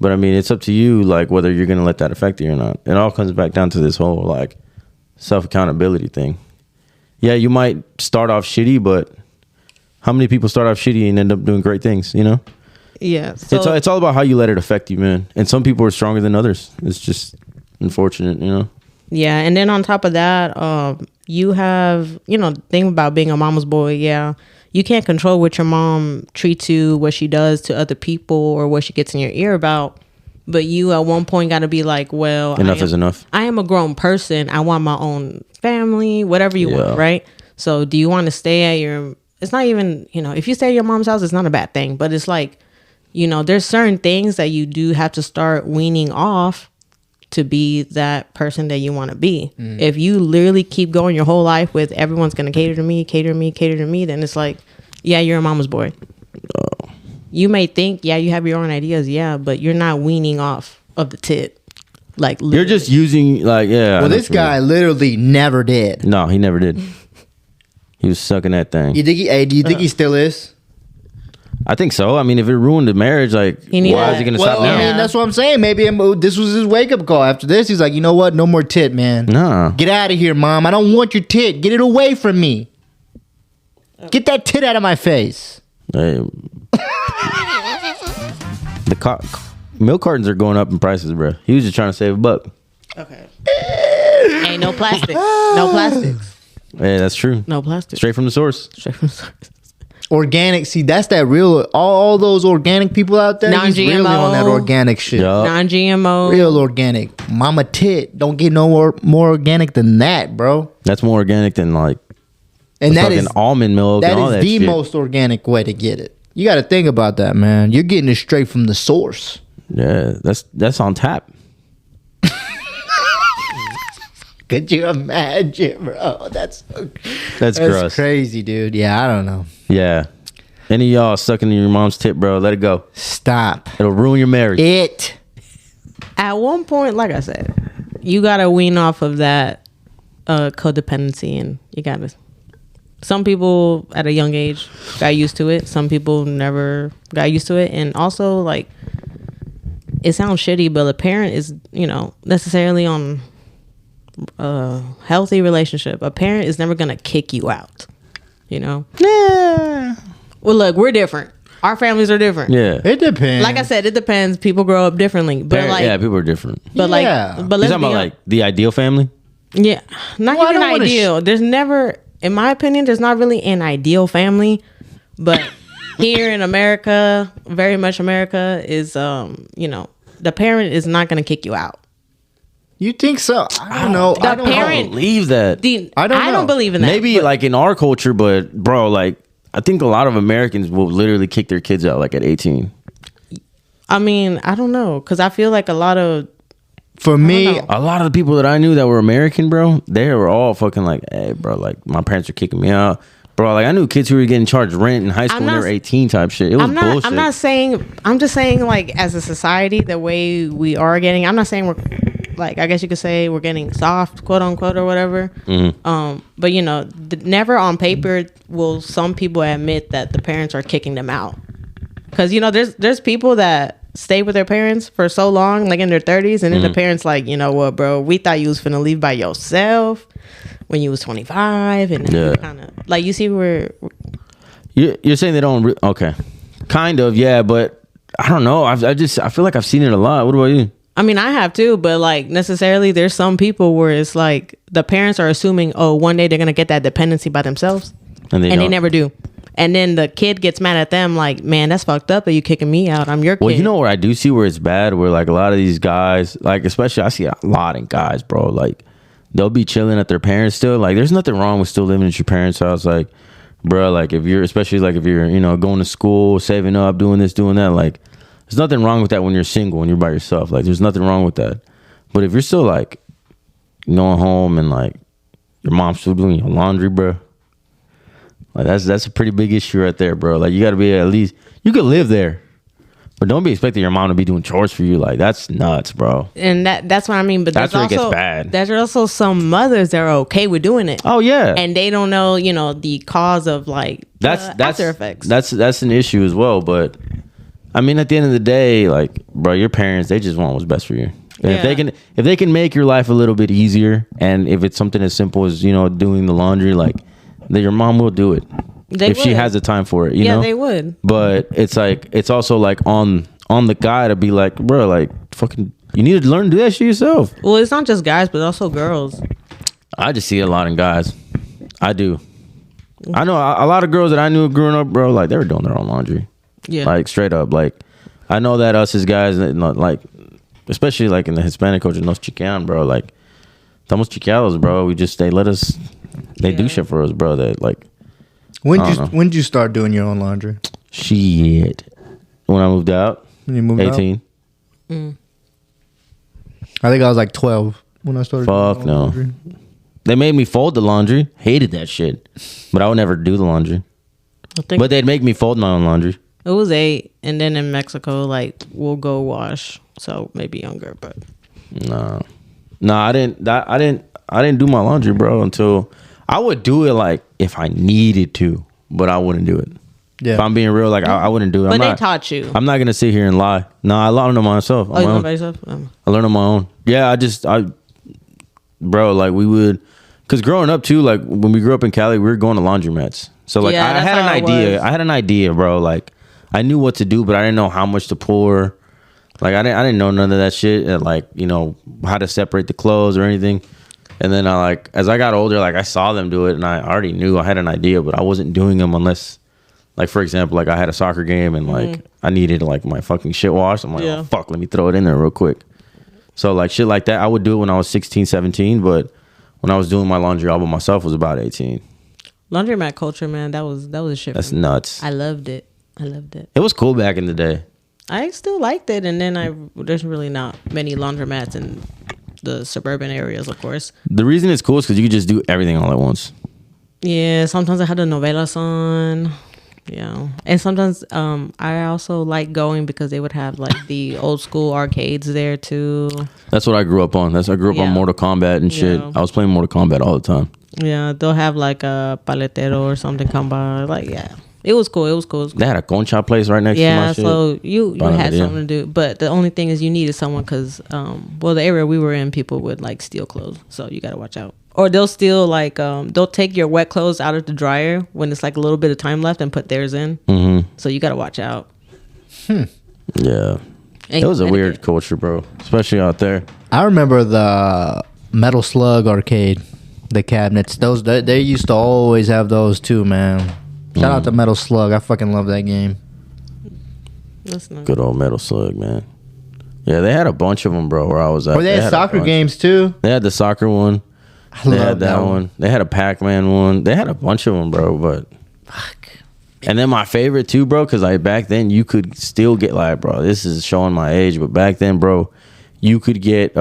but I mean it's up to you like whether you're gonna let that affect you or not. It all comes back down to this whole like self accountability thing. Yeah, you might start off shitty, but how many people start off shitty and end up doing great things? You know, Yeah. So it's all about how you let it affect you, man. And some people are stronger than others. It's just unfortunate, you know. yeah, and then on top of that, you have, thing about being a mama's boy. Yeah, you can't control what your mom treats you, what she does to other people, or what she gets in your ear about. But you at one point got to be like, well, Enough is enough. I am a grown person. I want my own family, whatever you want, right? So do you want to stay at your, it's not even, if you stay at your mom's house, it's not a bad thing. But it's like, you know, there's certain things that you do have to start weaning off to be that person that you want to be. If you literally keep going your whole life with everyone's going to cater to me, then it's like, yeah, you're a mama's boy. You may think, yeah, you have your own ideas, yeah, but you're not weaning off of the tit. Like, literally. You're just using, like, yeah. Well, this guy literally never did. No, he never did. He was sucking that thing. You think do you think he still is? I think so. I mean, if it ruined the marriage, like, why is he going to stop now? I mean, that's what I'm saying. Maybe this was his wake up call. After this, he's like, you know what? No more tit, man. Nah. Get out of here, mom. I don't want your tit. Get it away from me. Get that tit out of my face. Hey. Milk cartons are going up in prices, bro. He was just trying to save $1. Okay. Ain't no plastic. No plastics. Yeah, that's true. No plastic. Straight from the source. Organic. See, that's that real. All those organic people out there. He's really on that organic shit. Yup. Non-GMO. Real organic. Mama tit. Don't get no more organic than that, bro. That's more organic than, like, And that fucking is almond milk and all that that is the shit. most organic way to get it. You got to think about that, man. You're getting it straight from the source. Yeah, that's on tap. Could you imagine, bro? That's gross. crazy, dude. Yeah, I don't know. Yeah. Any of y'all sucking in your mom's tit, bro, let it go. Stop It'll ruin your marriage. it. At one point, like I said, you gotta wean off of that codependency, and you gotta. Some people at a young age got used to it. Some people never got used to it, and also, like, it sounds shitty, but a parent is, you know, necessarily on a healthy relationship. A parent is never gonna kick you out. You know. Yeah. Well, look, we're different. Our families are different. Yeah. It depends. Like I said, it depends. People grow up differently, but like, yeah, people are different. but Yeah. like, but You're let's talking be about, hon- like, the ideal family? yeah, not Well, I even don't wanna ideal. There's never, in my opinion, there's not really an ideal family, but here in America, very much America is, you know, the parent is not going to kick you out. You think so? I don't know. The I don't parent- I don't believe that. I don't know. believe in that. Maybe, but like, in our culture, but, bro, like, I think a lot of Americans will literally kick their kids out, like, at 18. I mean, I don't know, because I feel like a lot of For me, know. A lot of the people that I knew that were American, bro, they were all fucking like, hey, bro, like, my parents are kicking me out. Bro, like, I knew kids who were getting charged rent in high school when they were 18 type shit. It was bullshit. I'm not saying, I'm just saying, like, as a society, the way we are getting, I'm not saying we're, like, I guess you could say we're getting soft, quote unquote, or whatever. But, you know, never on paper will some people admit that the parents are kicking them out. Because, you know, there's people that stay with their parents for so long, like in their 30s, and then the parents like, you know what, bro, we thought you was finna leave by yourself when you was 25, and kind of like, you see where You're saying they don't okay, kind of, yeah, but I don't know. I feel like I've seen it a lot. What about you? I mean, I have too, but like, necessarily there's some people where it's like the parents are assuming, oh, one day they're gonna get that dependency by themselves, and they never do. And then the kid gets mad at them, like, man, that's fucked up that you kicking me out. I'm your kid. Well, you know where I do see where it's bad, where like a lot of these guys, like, especially I see a lot of guys, bro, like, they'll be chilling at their parents still. Like, there's nothing wrong with still living at your parents' house. Like, bro, like, if you're, especially like if you're, you know, going to school, saving up, doing this, doing that, like, there's nothing wrong with that when you're single and you're by yourself. Like, there's nothing wrong with that. But if you're still like going home and like your mom's still doing your laundry, bro, like, that's a pretty big issue right there, bro. Like, you got to be at least, you could live there, but don't be expecting your mom to be doing chores for you. Like, that's nuts, bro. And that's what I mean. But That's there's where it also, gets bad. There's also some mothers that are okay with doing it. Oh yeah, And they don't know, you know, the cause of like that's after effects. That's an issue as well. But I mean, at the end of the day, like, bro, your parents, they just want what's best for you. And if they can make your life a little bit easier, and if it's something as simple as, you know, doing the laundry, like, that your mom will do it if she has the time for it. You know, they would. But it's like, it's also like on the guy to be like, bro, like, fucking, you need to learn to do that shit yourself. Well, it's not just guys, but also girls. I just see it a lot in guys. I do. I know a lot of girls that I knew growing up, bro, like, they were doing their own laundry. Yeah. Like, straight up. Like, I know that us as guys, like, especially like in the Hispanic culture, nos chiquean, bro. Like, estamos chiqueados, bro. They do shit for us, bro. That, like, when did you start doing your own laundry? shit. when I moved out. When you moved 18. I think I was like 12 when I started. Fuck doing no. laundry. They made me fold the laundry. Hated that shit. But I would never do the laundry. I think But they'd make me fold my own laundry. it was 8, and then in Mexico, like we'll go wash. So maybe younger, but No, I didn't. I didn't do my laundry, bro. Until I would do it like if I needed to, but I wouldn't do it. Yeah. If I'm being real, like I wouldn't do it. but they taught you. I'm not gonna sit here and lie. No, I learned on myself. Oh, you learned by yourself? I learned on my own. Yeah, bro, like we would, cause growing up too, like when we grew up in Cali, we were going to laundromats. So like Yeah, I that's had an how it idea. was. I had an idea, bro. Like I knew what to do, but I didn't know how much to pour. Like I didn't know none of that shit. And like, you know, how to separate the clothes or anything. And then as I got older, like I saw them do it, and I already knew I had an idea, but I wasn't doing them unless, like for example, like I had a soccer game and like I needed like my fucking shit washed. I'm like, Yeah. oh fuck, let me throw it in there real quick. So like shit like that, I would do it when I was 16, 17, but when I was doing my laundry all by myself was about 18. Laundromat culture, man, that was a shit. That's for me. nuts. I loved it. It was cool back in the day. I still liked it, and then there's really not many laundromats in the suburban areas, of course. The reason it's cool is because you could just do everything all at once. Yeah, sometimes I had the novelas on. Yeah, and sometimes I also like going because they would have like the old school arcades there too. That's what I grew up on. I grew up on Yeah. Mortal Kombat and shit. Yeah. I was playing Mortal Kombat all the time. Yeah, they'll have like a paletero or something come by. Like, yeah, it was cool. It was cool. They had a concha place right next to my Yeah, shit. so you had Yeah. something to do, but the only thing is you needed someone because, the area we were in, people would like steal clothes, so you got to watch out. Or they'll steal like they'll take your wet clothes out of the dryer when it's like a little bit of time left and put theirs in. Mm-hmm. So you got to watch out. Yeah. And It was a weird Connecticut. culture, bro. Especially out there. I remember the Metal Slug arcade, the cabinets. Those they used to always have those too, man. Shout out to Metal Slug. I fucking love that game. That's not Good old Metal Slug, man. Yeah, they had a bunch of them, bro, where I was at. Or they had a soccer bunch. games too. They had the soccer one. I They love had that one. They had a Pac-Man one. They had a bunch of them, bro, but... Fuck. And then my favorite too, bro, because like back then you could still get like, bro, this is showing my age, but back then, bro, you could get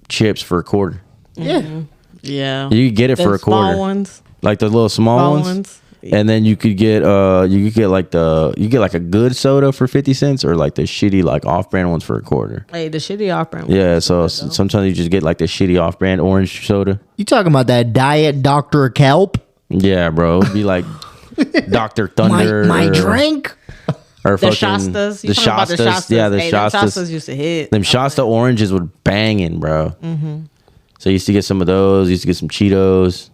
chips for a quarter. Yeah. Yeah. You could get it The for a small quarter, ones. like the little small ones. And then you could get like a good soda for 50 cents or like the shitty like off-brand ones for a quarter. Hey, the shitty off-brand. Yeah, so sometimes you just get like the shitty off-brand orange soda. You talking about that Diet Dr. Kelp? Yeah, bro, it'd be like Dr. Thunder. My or- drink. Or The fucking Shastas. You the talking about the Shastas. Shastas. Yeah, the Hey, them Shastas. Shastas used to hit. Them Shasta oranges were banging, bro. Mm-hmm. So I used to get some of those. Used to get some Cheetos.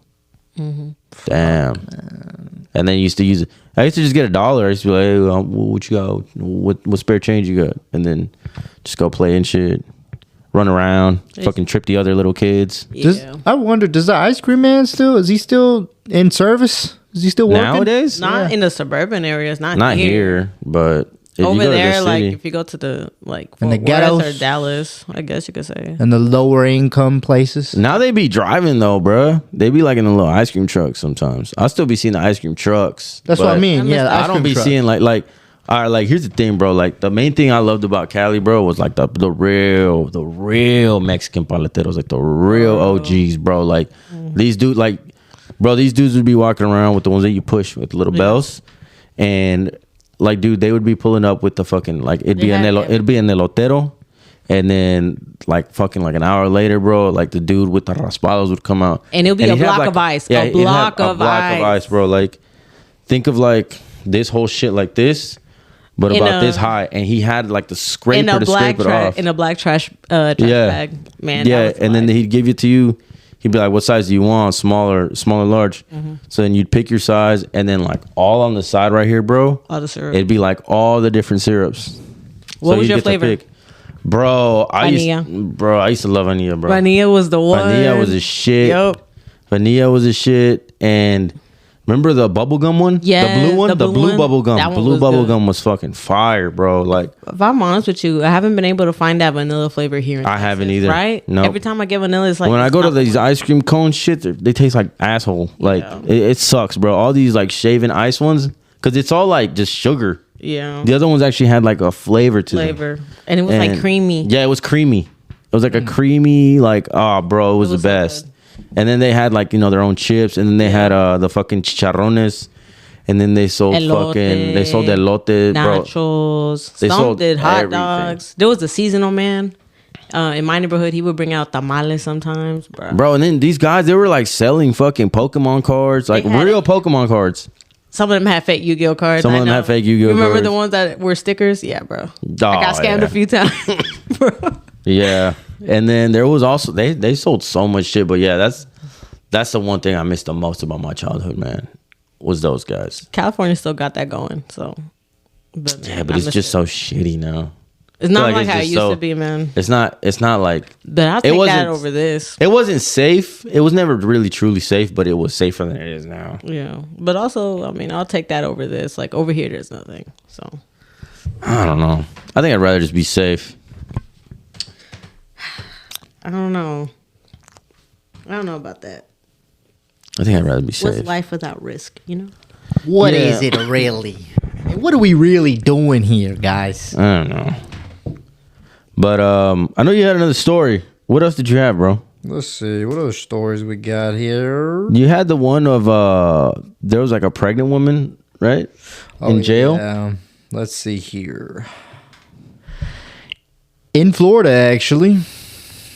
Mm-hmm. Damn. And then used to use it. I used to just get $1. I used to be like, hey, what you got? What spare change you got? And then just go play and shit. Run around. Fucking trip the other little kids. Yeah. I wonder, does the ice cream man is he still in service? Is he still working? Nowadays? Not in the suburban areas. Not here. here. But if you Over go to there, the like city, if you go to the like In the Fort Worth ghettos? or Dallas, I guess you could say. In the lower income places? now they be driving though, bro. They be like in the little ice cream trucks sometimes. I'll still be seeing the ice cream trucks. That's what I but mean. Yeah, the I ice don't cream be truck. seeing like all right, like here's the thing, bro. Like the main thing I loved about Cali, bro, was like the real Mexican paleteros, like the real OGs, bro. Like these dudes, like bro, these dudes would be walking around with the ones that you push with the little bells, and like dude, they would be pulling up with the fucking like it'd be an elotero, and then like fucking like an hour later, bro, like the dude with the raspados would come out, And it'll be a he'd have, block of ice. Yeah, A he'd have block a of block of ice. ice, bro. Like think of like this whole shit like this, but In about a- this high, and he had like the In scraper a to black scrape it off. in a black trash Yeah, bag, man. yeah, that was and then life. he'd give it to you. He'd be like, "What size do you want? Small, large?" Mm-hmm. So then you'd pick your size, and then like all on the side right here, bro. all the syrup. It'd be like all the different syrups. What was you'd your get to flavor? pick. Bro, I Vanilla. used to love vanilla, bro. Vanilla was the one. Vanilla was a shit. Yup. Vanilla was a shit. And remember the bubblegum one? Yeah, The blue one? the The blue blue one. bubble gum. That one Blue was bubble good. gum was fucking fire, bro. Like, If I'm honest with you, I haven't been able to find that vanilla flavor here. In I haven't Texas, either. Right? Nope. Every time I get vanilla, it's like when I it's go to not these the one. ice cream cone shit, they taste like asshole. Like, Yeah. it sucks, bro. All these like shaving ice ones, because it's all like just sugar. Yeah. The other ones actually had like a flavor to them. And it was like creamy. Yeah, it was creamy. It was like a creamy, like, oh, bro, it was the so best. good. And then they had like, their own chips. And then they had the fucking chicharrones. And then they sold they sold elote, bro. Nachos. They Some sold did hot everything. dogs. There was a seasonal man. In my neighborhood, he would bring out tamales sometimes, bro. Bro, and then these guys, they were like selling fucking Pokemon cards, like real Pokemon cards. Some of them had fake Yu-Gi-Oh cards. Some of them had fake Yu-Gi-Oh Remember cards. the ones that were stickers? Yeah, bro. Oh, I got scammed a few times, bro. Yeah. And then there was also, they sold so much shit. But yeah, that's the one thing I missed the most about my childhood, man, was those guys. California still got that going, so. Yeah, but it's just so shitty now. It's not like like how it used to be, man. It's not like. But I'll take that over this. It wasn't safe. It was never really truly safe, but it was safer than it is now. Yeah. But also, I mean, I'll take that over this. Like, over here, there's nothing. So. I don't know. I think I'd rather just be safe. I don't know. I don't know about that. I think I'd rather be safe. What's life without risk, What is it really? What are we really doing here, guys? I don't know. But I know you had another story. What else did you have, bro? Let's see. What other stories we got here? You had the one of there was like a pregnant woman, right? In jail? Yeah. Let's see here. In Florida, actually.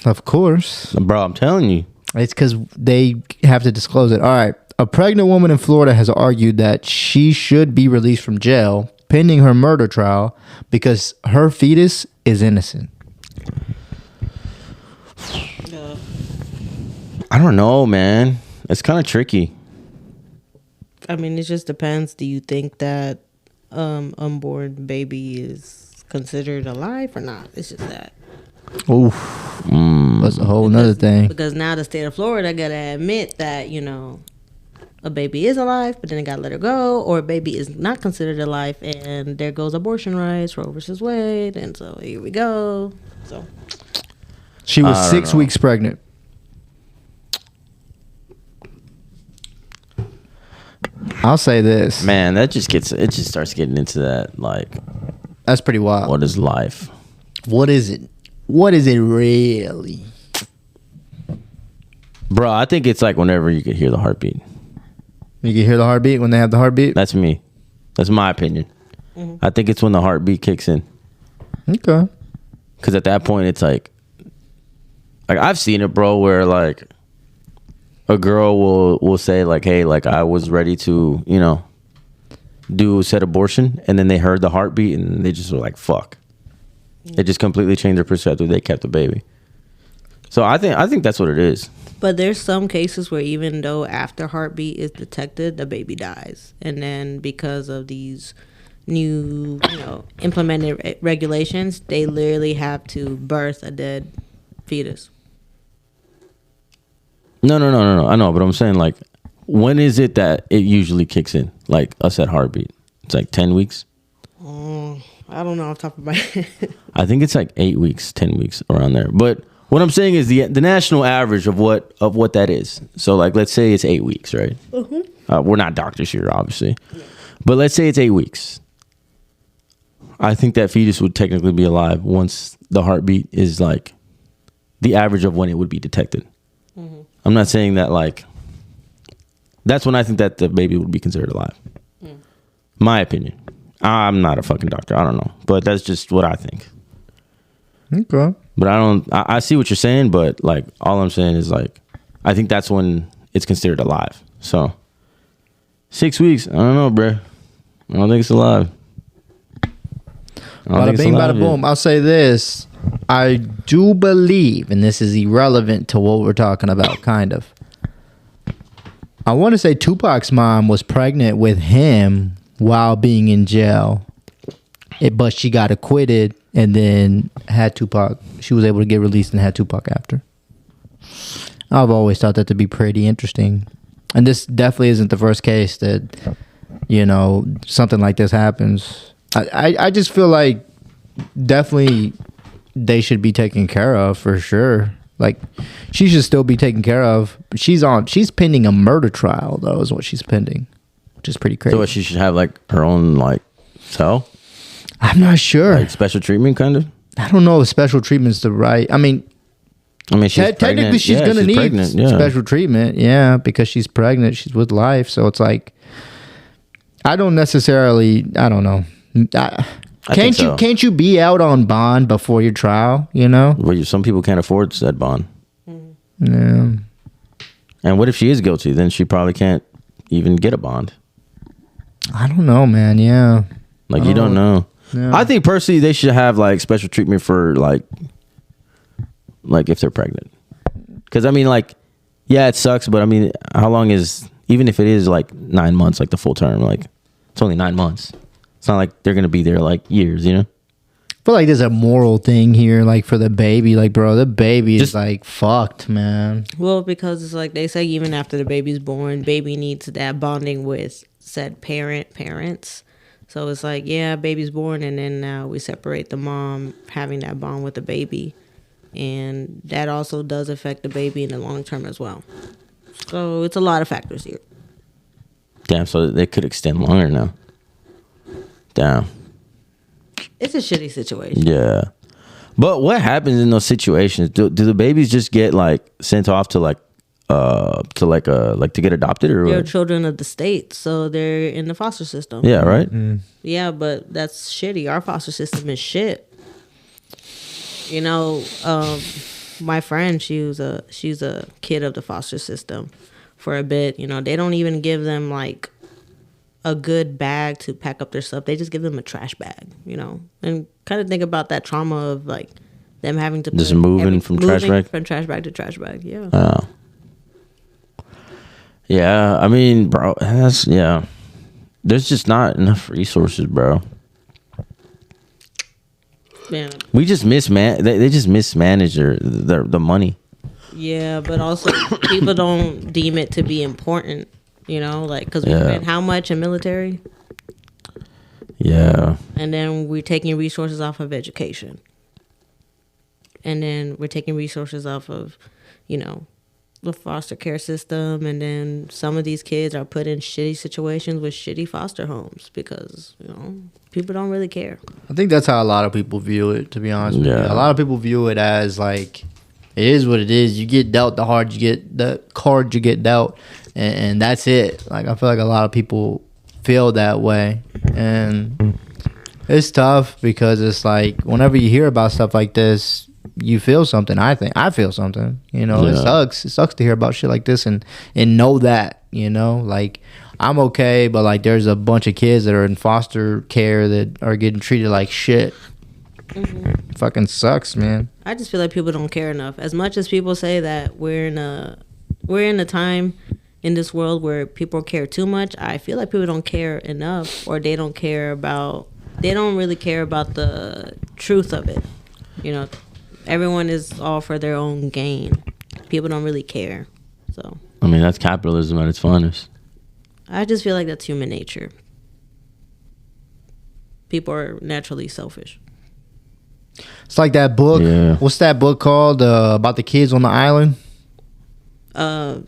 Of course. Bro, I'm telling you. It's because they have to disclose it. All right. A pregnant woman in Florida has argued that she should be released from jail pending her murder trial because her fetus is innocent. I don't know, man. It's kind of tricky. I mean, it just depends. Do you think that unborn baby is considered alive or not? It's just that. Oof. That's a whole nother thing. Because now the state of Florida got to admit that, a baby is alive, but then they got to let her go, or a baby is not considered alive, and there goes abortion rights, Roe versus Wade, and so here we go. So she was 6 weeks pregnant. I'll say this. Man, it just starts getting into that, like, that's pretty wild. what is life? What is it? What is it really? Bro, I think it's like whenever you could hear the heartbeat. You can hear the heartbeat when they have the heartbeat? That's me. That's my opinion. Mm-hmm. I think it's when the heartbeat kicks in. Okay. Because at that point, it's like I've seen it, bro, where like a girl will say like, hey, like I was ready to, do said abortion, and then they heard the heartbeat and they just were like, fuck. It just completely changed their perspective. They kept the baby. So I think that's what it is. But there's some cases where even though after heartbeat is detected, the baby dies. And then because of these new, implemented regulations, they literally have to birth a dead fetus. No. I know, but I'm saying like, when is it that it usually kicks in? Like a set heartbeat. It's like 10 weeks. I don't know off the top of my head. I think it's like 8 weeks, 10 weeks around there. But what I'm saying is the national average of what that is. So like, let's say it's 8 weeks, right? Mm-hmm. We're not doctors here, obviously, but let's say it's 8 weeks. I think that fetus would technically be alive once the heartbeat is like the average of when it would be detected. Mm-hmm. I'm not saying that like that's when I think that the baby would be considered alive. My opinion. I'm not a fucking doctor. I don't know, but that's just what I think. Okay. But I see what you're saying, but like all I'm saying is like I think that's when it's considered alive. So 6 weeks, I don't know, bro. I don't think it's alive. Bada bing, bada boom. I'll say this. I do believe, and this is irrelevant to what we're talking about, kind of. I want to say Tupac's mom was pregnant with him while being in jail, but she got acquitted and then had Tupac. She was able to get released and had Tupac after. I've always thought that to be pretty interesting. And this definitely isn't the first case that, something like this happens. I just feel like definitely they should be taken care of for sure. Like she should still be taken care of. She's pending a murder trial though, is what she's pending, which is pretty crazy. So she should have like her own like cell? I'm not sure. Like special treatment, kind of. I don't know if special treatment's the right. I mean, she's technically she's gonna need special treatment. Yeah, because she's pregnant. She's with life, so it's like I don't know. Can't you be out on bond before your trial? You know. Well, some people can't afford that bond. Yeah. And what if she is guilty? Then she probably can't even get a bond. I don't know, man. Yeah. Like you don't know. Yeah. I think personally they should have like special treatment for like if they're pregnant. Because I mean, like, yeah, it sucks, but I mean, how long is, even if it is like 9 months, like the full term, like it's only 9 months. It's not like they're gonna be there like years, you know. I feel like there's a moral thing here, like for the baby, like bro, the baby is like fucked, man. Well, because it's like they say, even after the baby's born, baby needs that bonding with said parents. So it's like, yeah, baby's born, and then now we separate the mom having that bond with the baby, and that also does affect the baby in the long term as well. So it's a lot of factors here. Damn, so they could extend longer now. Damn. It's a shitty situation. Yeah. But what happens in those situations? Do the babies just get like sent off to like to get adopted, or They're what? children of the state, so they're in the foster system. Yeah, right? Yeah, but that's shitty. Our foster system is shit. You know, my friend, she's a kid of the foster system for a bit. You know, they don't even give them like a good bag to pack up their stuff. They just give them a trash bag, you know, and kind of think about that trauma of like them having to Just moving from trash bag to trash bag. Yeah. Oh. Yeah, I mean, bro, there's just not enough resources, bro. Man. We just they just mismanage the money. Yeah, but also people don't deem it to be important, you know, like because we spend how much in military? Yeah. And then we're taking resources off of education. And then we're taking resources off of, you know, the foster care system, and then some of these kids are put in shitty situations with shitty foster homes because, you know, people don't really care. I think that's how a lot of people view it, to be honest with you. Yeah. A lot of people view it as like, it is what it is. You get dealt the card you get dealt, and that's it. Like, I feel like a lot of people feel that way, and it's tough because it's like whenever you hear about stuff like this, you feel something. I feel something, you know. It sucks to hear about shit like this and know that, you know, like I'm okay, but like there's a bunch of kids that are in foster care that are getting treated like shit. Fucking sucks, man. I just feel like people don't care enough. As much as people say that we're in a time in this world where people care too much, I feel like people don't care enough, or they don't really care about the truth of it, you know. Everyone is all for their own gain. People don't really care. So I mean, that's capitalism at its finest. I just feel like that's human nature. People are naturally selfish. It's like that book. Yeah. What's that book called about the kids on the island?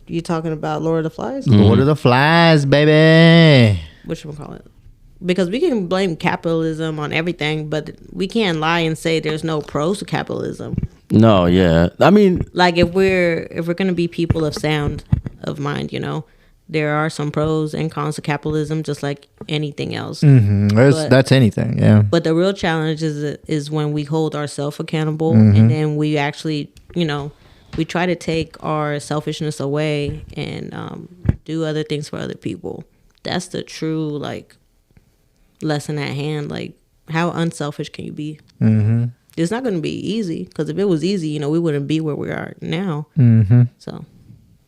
You talking about Lord of the Flies? Lord of the Flies, baby. Whatchamacallit? Because we can blame capitalism on everything, but we can't lie and say there's no pros to capitalism. No, yeah. I mean, like if we're gonna be people of sound of mind, you know, there are some pros and cons to capitalism, just like anything else. That's anything, yeah. But the real challenge is when we hold ourselves accountable, and then we actually, you know, we try to take our selfishness away and do other things for other people. That's the true like lesson at hand. Like, how unselfish can you be? It's not going to be easy, because if it was easy, you know, we wouldn't be where we are now. So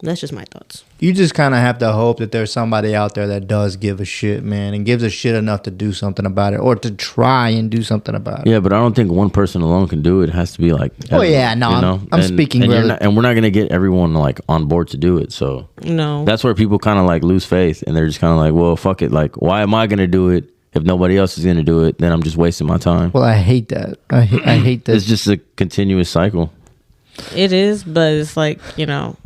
that's just my thoughts. You just kind of have to hope that there's somebody out there that does give a shit, man, and gives a shit enough to do something about it, or to try and do something about it. yeah, but I don't think one person alone can do it. It has to be like, Oh yeah, no, you know? I'm speaking and, really. and we're not gonna get everyone like on board to do it. So No. that's where people kind of like lose faith, and they're just kind of like, well, fuck it. Like, why am I gonna do it if nobody else is gonna do it? Then I'm just wasting my time. Well, I hate that. I hate that. It's just a continuous cycle. It is, but it's like, you know,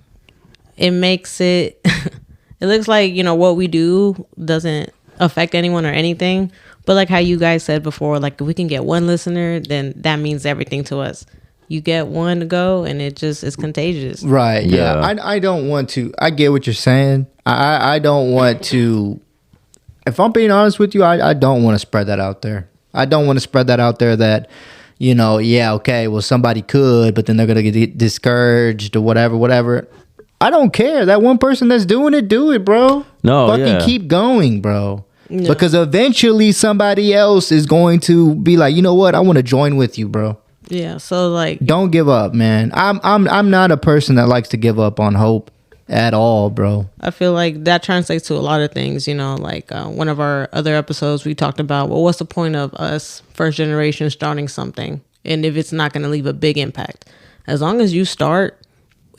it makes it it looks like, you know, what we do doesn't affect anyone or anything, But like how you guys said before, like if we can get one listener, then that means everything to us. You get one to go, and it just is contagious. Right. Yeah. Yeah. I don't want to. I get what you're saying. I don't want to. If I'm being honest with you, I don't want to spread that out there. I don't want to spread that out there that, you know, yeah, okay, well, somebody could, but then they're going to get discouraged or whatever. I don't care. That one person that's doing it, do it, bro. No, Fucking yeah. keep going, bro. No. Because eventually somebody else is going to be like, you know what? I want to join with you, bro. Yeah. So like, Don't give up, man. I'm not a person that likes to give up on hope at all, bro. I feel like that translates to a lot of things, you know, like one of our other episodes we talked about, well, what's the point of us first generation starting something? And if it's not going to leave a big impact, as long as you start,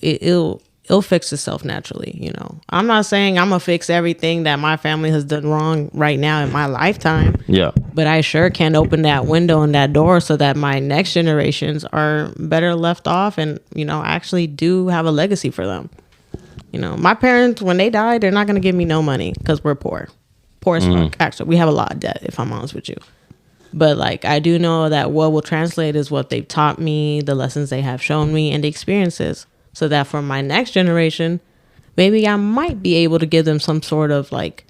it'll fix itself naturally. You know, I'm not saying I'm going to fix everything that my family has done wrong right now in my lifetime. Yeah. But I sure can open that window and that door so that my next generations are better left off and, you know, actually do have a legacy for them. You know, my parents, when they die, they're not going to give me no money because we're poor. Poor as fuck. Actually, we have a lot of debt, if I'm honest with you. But, like, I do know that what will translate is what they've taught me, the lessons they have shown me, and the experiences. So that for my next generation, maybe I might be able to give them some sort of, like,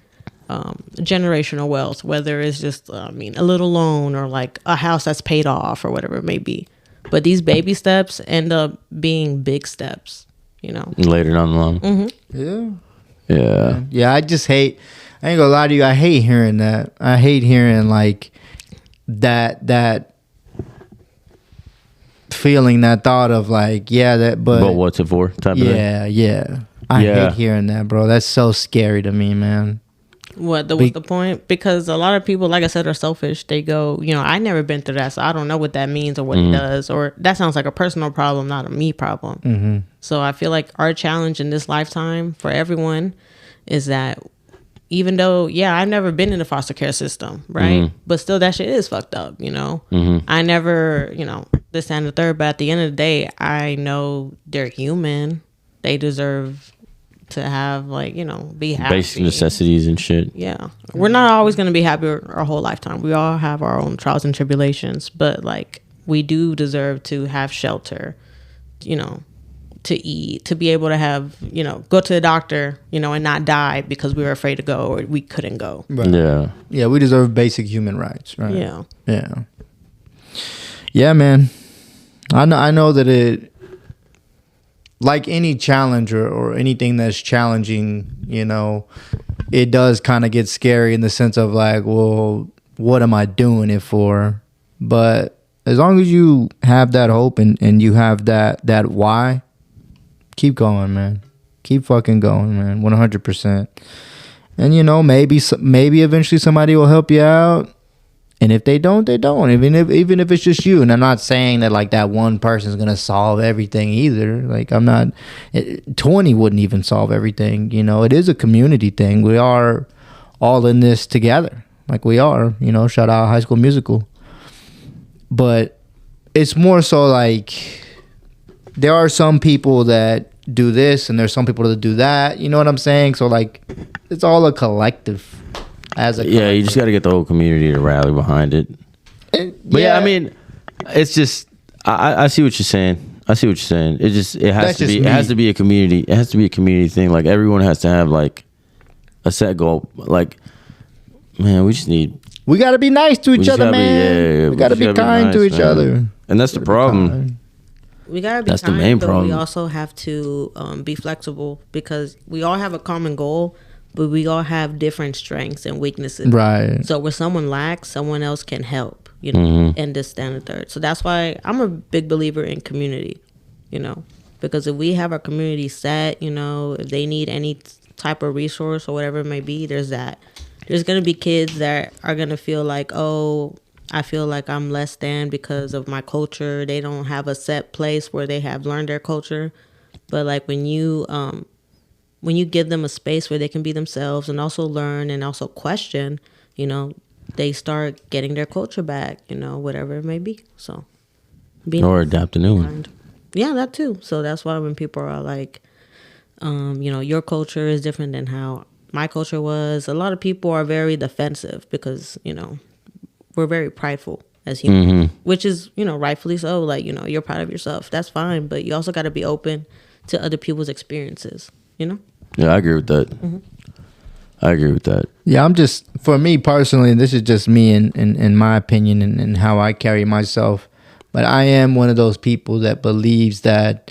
generational wealth, whether it's just, a little loan or, like, a house that's paid off or whatever it may be. But these baby steps end up being big steps. You know, Later down the line. Yeah. Yeah. Yeah, I just hate. I ain't gonna lie to you. I hate hearing that. I hate hearing like that feeling, that thought of like, yeah, that. But what's it for? Type of thing. yeah. I hate hearing that, bro. That's so scary to me, man. what's the point? Because a lot of people, like I said, are selfish. They go, you know, I never been through that, so I don't know what that means or what it does. Or that sounds like a personal problem, not a me problem. Mm-hmm. So I feel like our challenge in this lifetime for everyone is that even though, yeah, I've never been in the foster care system, right? But still, that shit is fucked up, you know? I never, you know, this and the third, but at the end of the day, I know they're human. They deserve to have, like, you know, be happy. Basic necessities and shit. Yeah. We're not always going to be happy our whole lifetime. We all have our own trials and tribulations, but, like, we do deserve to have shelter, you know, to eat, to be able to have, you know, go to the doctor, you know, and not die because we were afraid to go or we couldn't go. Right. Yeah. We deserve basic human rights, right? Yeah. Yeah, man. I know that it, like any challenge or anything that's challenging, you know, it does kind of get scary in the sense of like, well, what am I doing it for? But as long as you have that hope and you have that why, keep going, man. Keep fucking going, man. 100%. And, you know, maybe eventually somebody will help you out. And if they don't, they don't. Even if it's just you. And I'm not saying that, like, that one person is going to solve everything either. Like, 20 wouldn't even solve everything. You know, it is a community thing. We are all in this together. Like, we are, you know, shout out High School Musical. But it's more so like there are some people that do this and there's some people that do that. You know what I'm saying? So, like, it's all a collective. Yeah, you just got to get the whole community to rally behind it. But yeah, I mean, it's just I see what you're saying. It has to be a community. It has to be a community thing. Like, everyone has to have, like, a set goal. Like, man, we got to be nice to each other, man. We got to be kind to each other. And that's the problem. We gotta be That's kind, the main but problem. we also have to be flexible because we all have a common goal, but we all have different strengths and weaknesses. Right. So where someone lacks, someone else can help, you know, and this, that, and the third. So that's why I'm a big believer in community, you know, because if we have our community set, you know, if they need any type of resource or whatever it may be, there's that. There's going to be kids that are going to feel like, oh, I feel like I'm less than because of my culture. They don't have a set place where they have learned their culture. But, like, when you give them a space where they can be themselves and also learn and also question, you know, they start getting their culture back, you know, whatever it may be. So, or adapt a new one. Yeah, that too. So that's why when people are like, you know, your culture is different than how my culture was, a lot of people are very defensive because, you know, we're very prideful as humans, which is, rightfully so. Like, you're proud of yourself. That's fine. But you also got to be open to other people's experiences, Yeah, I agree with that. I agree with that. Yeah, for me personally, this is just me in my opinion and how I carry myself. But I am one of those people that believes that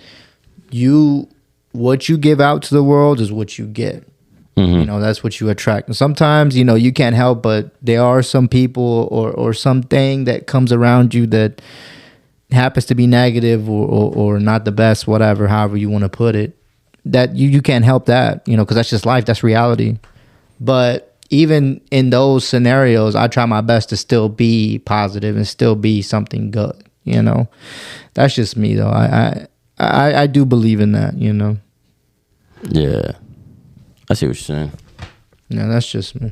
what you give out to the world is what you get. That's what you attract. And sometimes, you can't help, but there are some people or something that comes around you that happens to be negative or not the best, whatever, however you want to put it, that you can't help that, because that's just life. That's reality. But even in those scenarios, I try my best to still be positive and still be something good. That's just me though. I do believe in that. Yeah, I see what you're saying. Yeah, that's just me.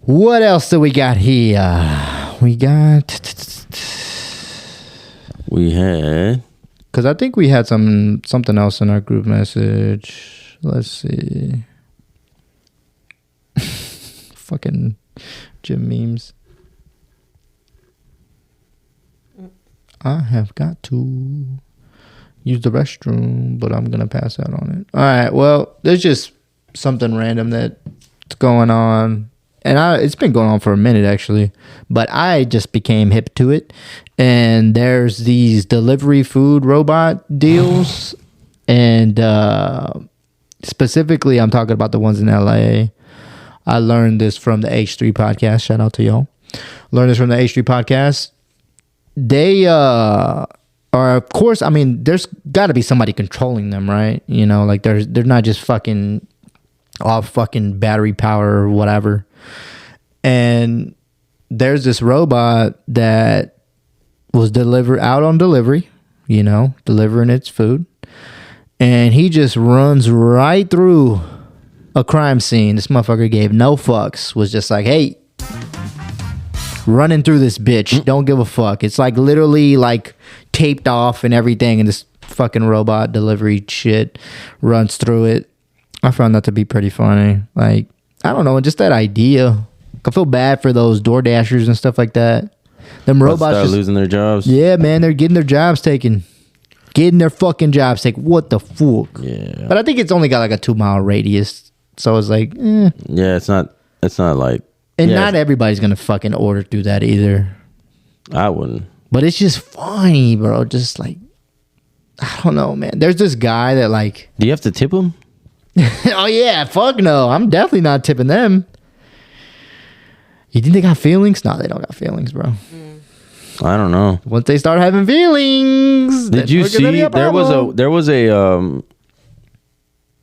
What else do we got here? We had, because I think we had something else in our group message. Let's see. Fucking gym memes. I have got to use the restroom, but I'm gonna pass out on it. All right. Well, there's just something random that's going on, and it's been going on for a minute actually, but I just became hip to it. And there's these delivery food robot deals, and specifically, I'm talking about the ones in LA. I learned this from the H3 podcast. Shout out to y'all. Learned this from the H3 podcast. They are, of course, I mean, there's got to be somebody controlling them, right? Like they're not just fucking off fucking battery power or whatever. And there's this robot that was out on delivery, delivering its food. And he just runs right through a crime scene. This motherfucker gave no fucks. Was just like, hey, running through this bitch. Don't give a fuck. It's like literally like taped off and everything, and this fucking robot delivery shit runs through it. I found that to be pretty funny. Like, I don't know, just that idea. I feel bad for those door dashers and stuff like that. Them robots start losing their jobs. Yeah, man, they're getting their jobs taken. Getting their fucking jobs taken. What the fuck? Yeah. But I think it's only got like a 2-mile radius. So it's like, Yeah, it's not like. And not everybody's gonna fucking order through that either. I wouldn't. But it's just funny, bro. Just like, I don't know, man. There's this guy that like. Do you have to tip him? Oh yeah, fuck no. I'm definitely not tipping them. You think they got feelings? No, they don't got feelings, bro. I don't know. Once they start having feelings, did you see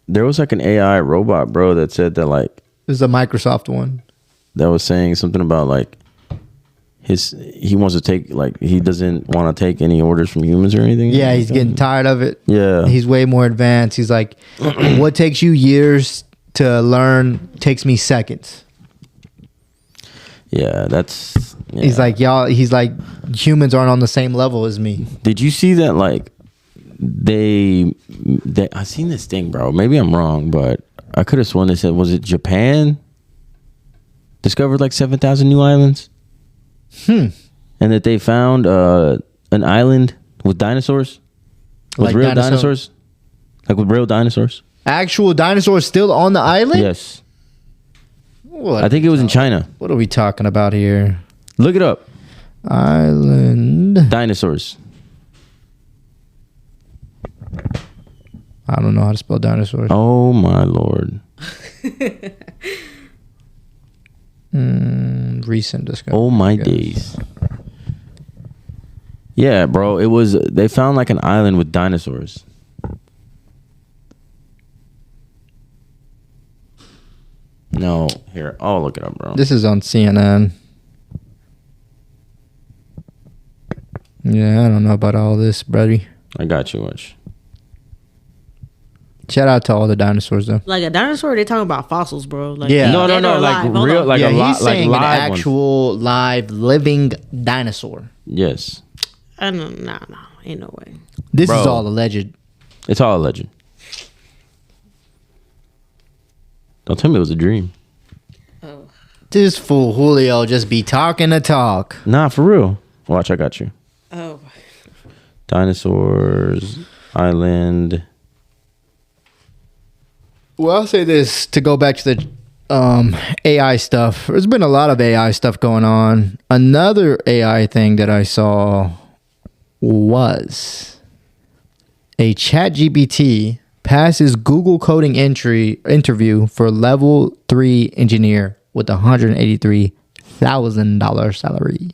there was like an AI robot, bro, that said that like this is a Microsoft one that was saying something about like he wants to take, like, he doesn't want to take any orders from humans or anything. Yeah, he's getting tired of it. Yeah, he's way more advanced. He's like, what takes you years to learn takes me seconds. Yeah, that's. Yeah. He's like, y'all. He's like, humans aren't on the same level as me. Did you see that? Like, they I seen this thing, bro. Maybe I'm wrong, but I could have sworn they said, was it Japan discovered like 7,000 new islands? And that they found an island with dinosaurs, with like real dinosaurs, like with real dinosaurs. Actual dinosaurs still on the island? Yes. What I think it was in China. What are we talking about here? Look it up. Island Dinosaurs. I don't know how to spell dinosaurs. Oh my lord. Recent discovery. Oh my days. Yeah, bro. It was. They found like an island with dinosaurs. No, here. I'll look it up, bro. This is on CNN. Yeah, I don't know about all this, buddy. I got you, Watch. Shout out to all the dinosaurs, though. Like a dinosaur, they talking about fossils, bro. Like, yeah. No, like real, like yeah, a lot, he's saying like live an actual live living dinosaur. Yes. I don't. No, ain't no way. This Bro. is all alleged. It's all a legend. Don't tell me it was a dream. Oh. This fool Julio just be talking the talk. Nah, for real. Watch, I got you. Oh. Dinosaurs Island. Well, I'll say this to go back to the AI stuff. There's been a lot of AI stuff going on. Another AI thing that I saw was a ChatGPT passes Google coding interview for level 3 engineer with $183,000 salary.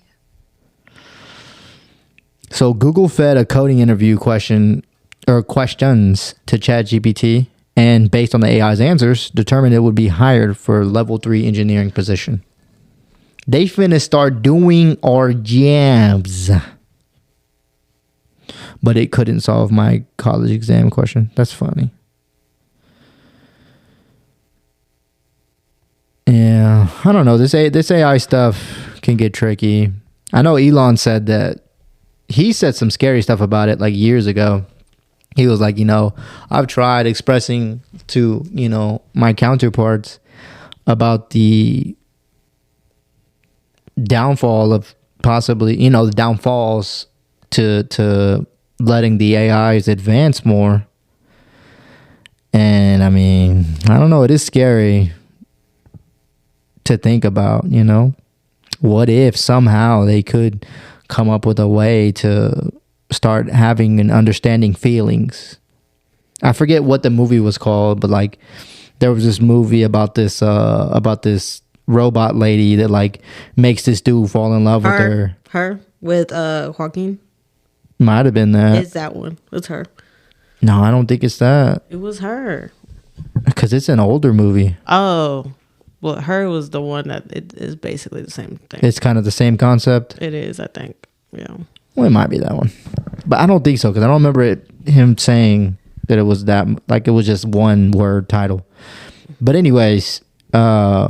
So Google fed a coding interview questions to ChatGPT, and based on the AI's answers, determined it would be hired for level 3 engineering position. They finna start doing our jobs. But it couldn't solve my college exam question. That's funny. Yeah, I don't know. This AI stuff can get tricky. I know Elon said that he said some scary stuff about it like years ago. He was like, I've tried expressing to, my counterparts about the downfall of possibly, the downfalls to letting the AIs advance more. And I mean, I don't know. It is scary to think about, what if somehow they could come up with a way to start having and understanding feelings. I forget what the movie was called, but like there was this movie about this robot lady that like makes this dude fall in love with her. Her with Joaquin. Might have been that. It's that one. It's her. No, I don't think it's that. It was her. Because it's an older movie. Oh. Well, her was the one that it is basically the same thing. It's kind of the same concept. It is, I think. Yeah. Well, it might be that one. But I don't think so, because I don't remember him saying that it was that, like it was just one word title. But anyways, yeah,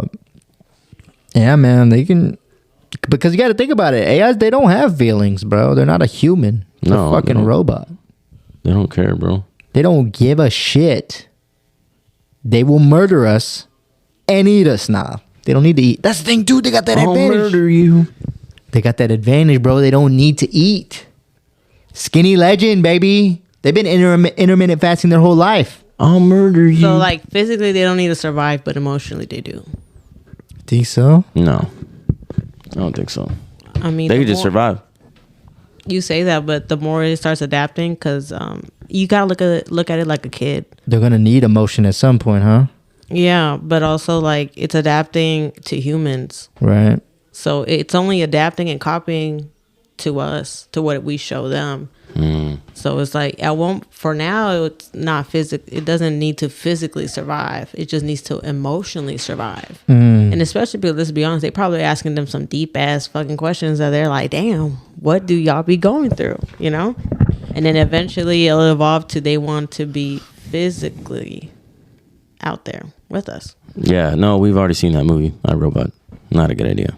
man, they can, because you got to think about it. AIs, they don't have feelings, bro. They're not a human. They're a fucking robot. They don't care, bro. They don't give a shit. They will murder us and eat us now. They don't need to eat. That's the thing, too. They got that advantage. I'll murder you. They got that advantage, bro. They don't need to eat. Skinny legend, baby. They've been intermittent fasting their whole life. I'll murder you. So, like, physically, they don't need to survive, but emotionally, they do. Think so? No. I don't think so. I mean, they could just survive. You say that, but the more it starts adapting, because you got to look at it like a kid. They're going to need emotion at some point, huh? Yeah, but also, like, it's adapting to humans. Right. So it's only adapting and copying to us, to what we show them. So it's like, for now, it's not it doesn't need to physically survive. It just needs to emotionally survive. And especially because, let's be honest, they probably asking them some deep ass fucking questions that they're like, damn, what do y'all be going through? And then eventually it'll evolve to they want to be physically out there with us. Yeah, no, we've already seen that movie, iRobot. Not a good idea.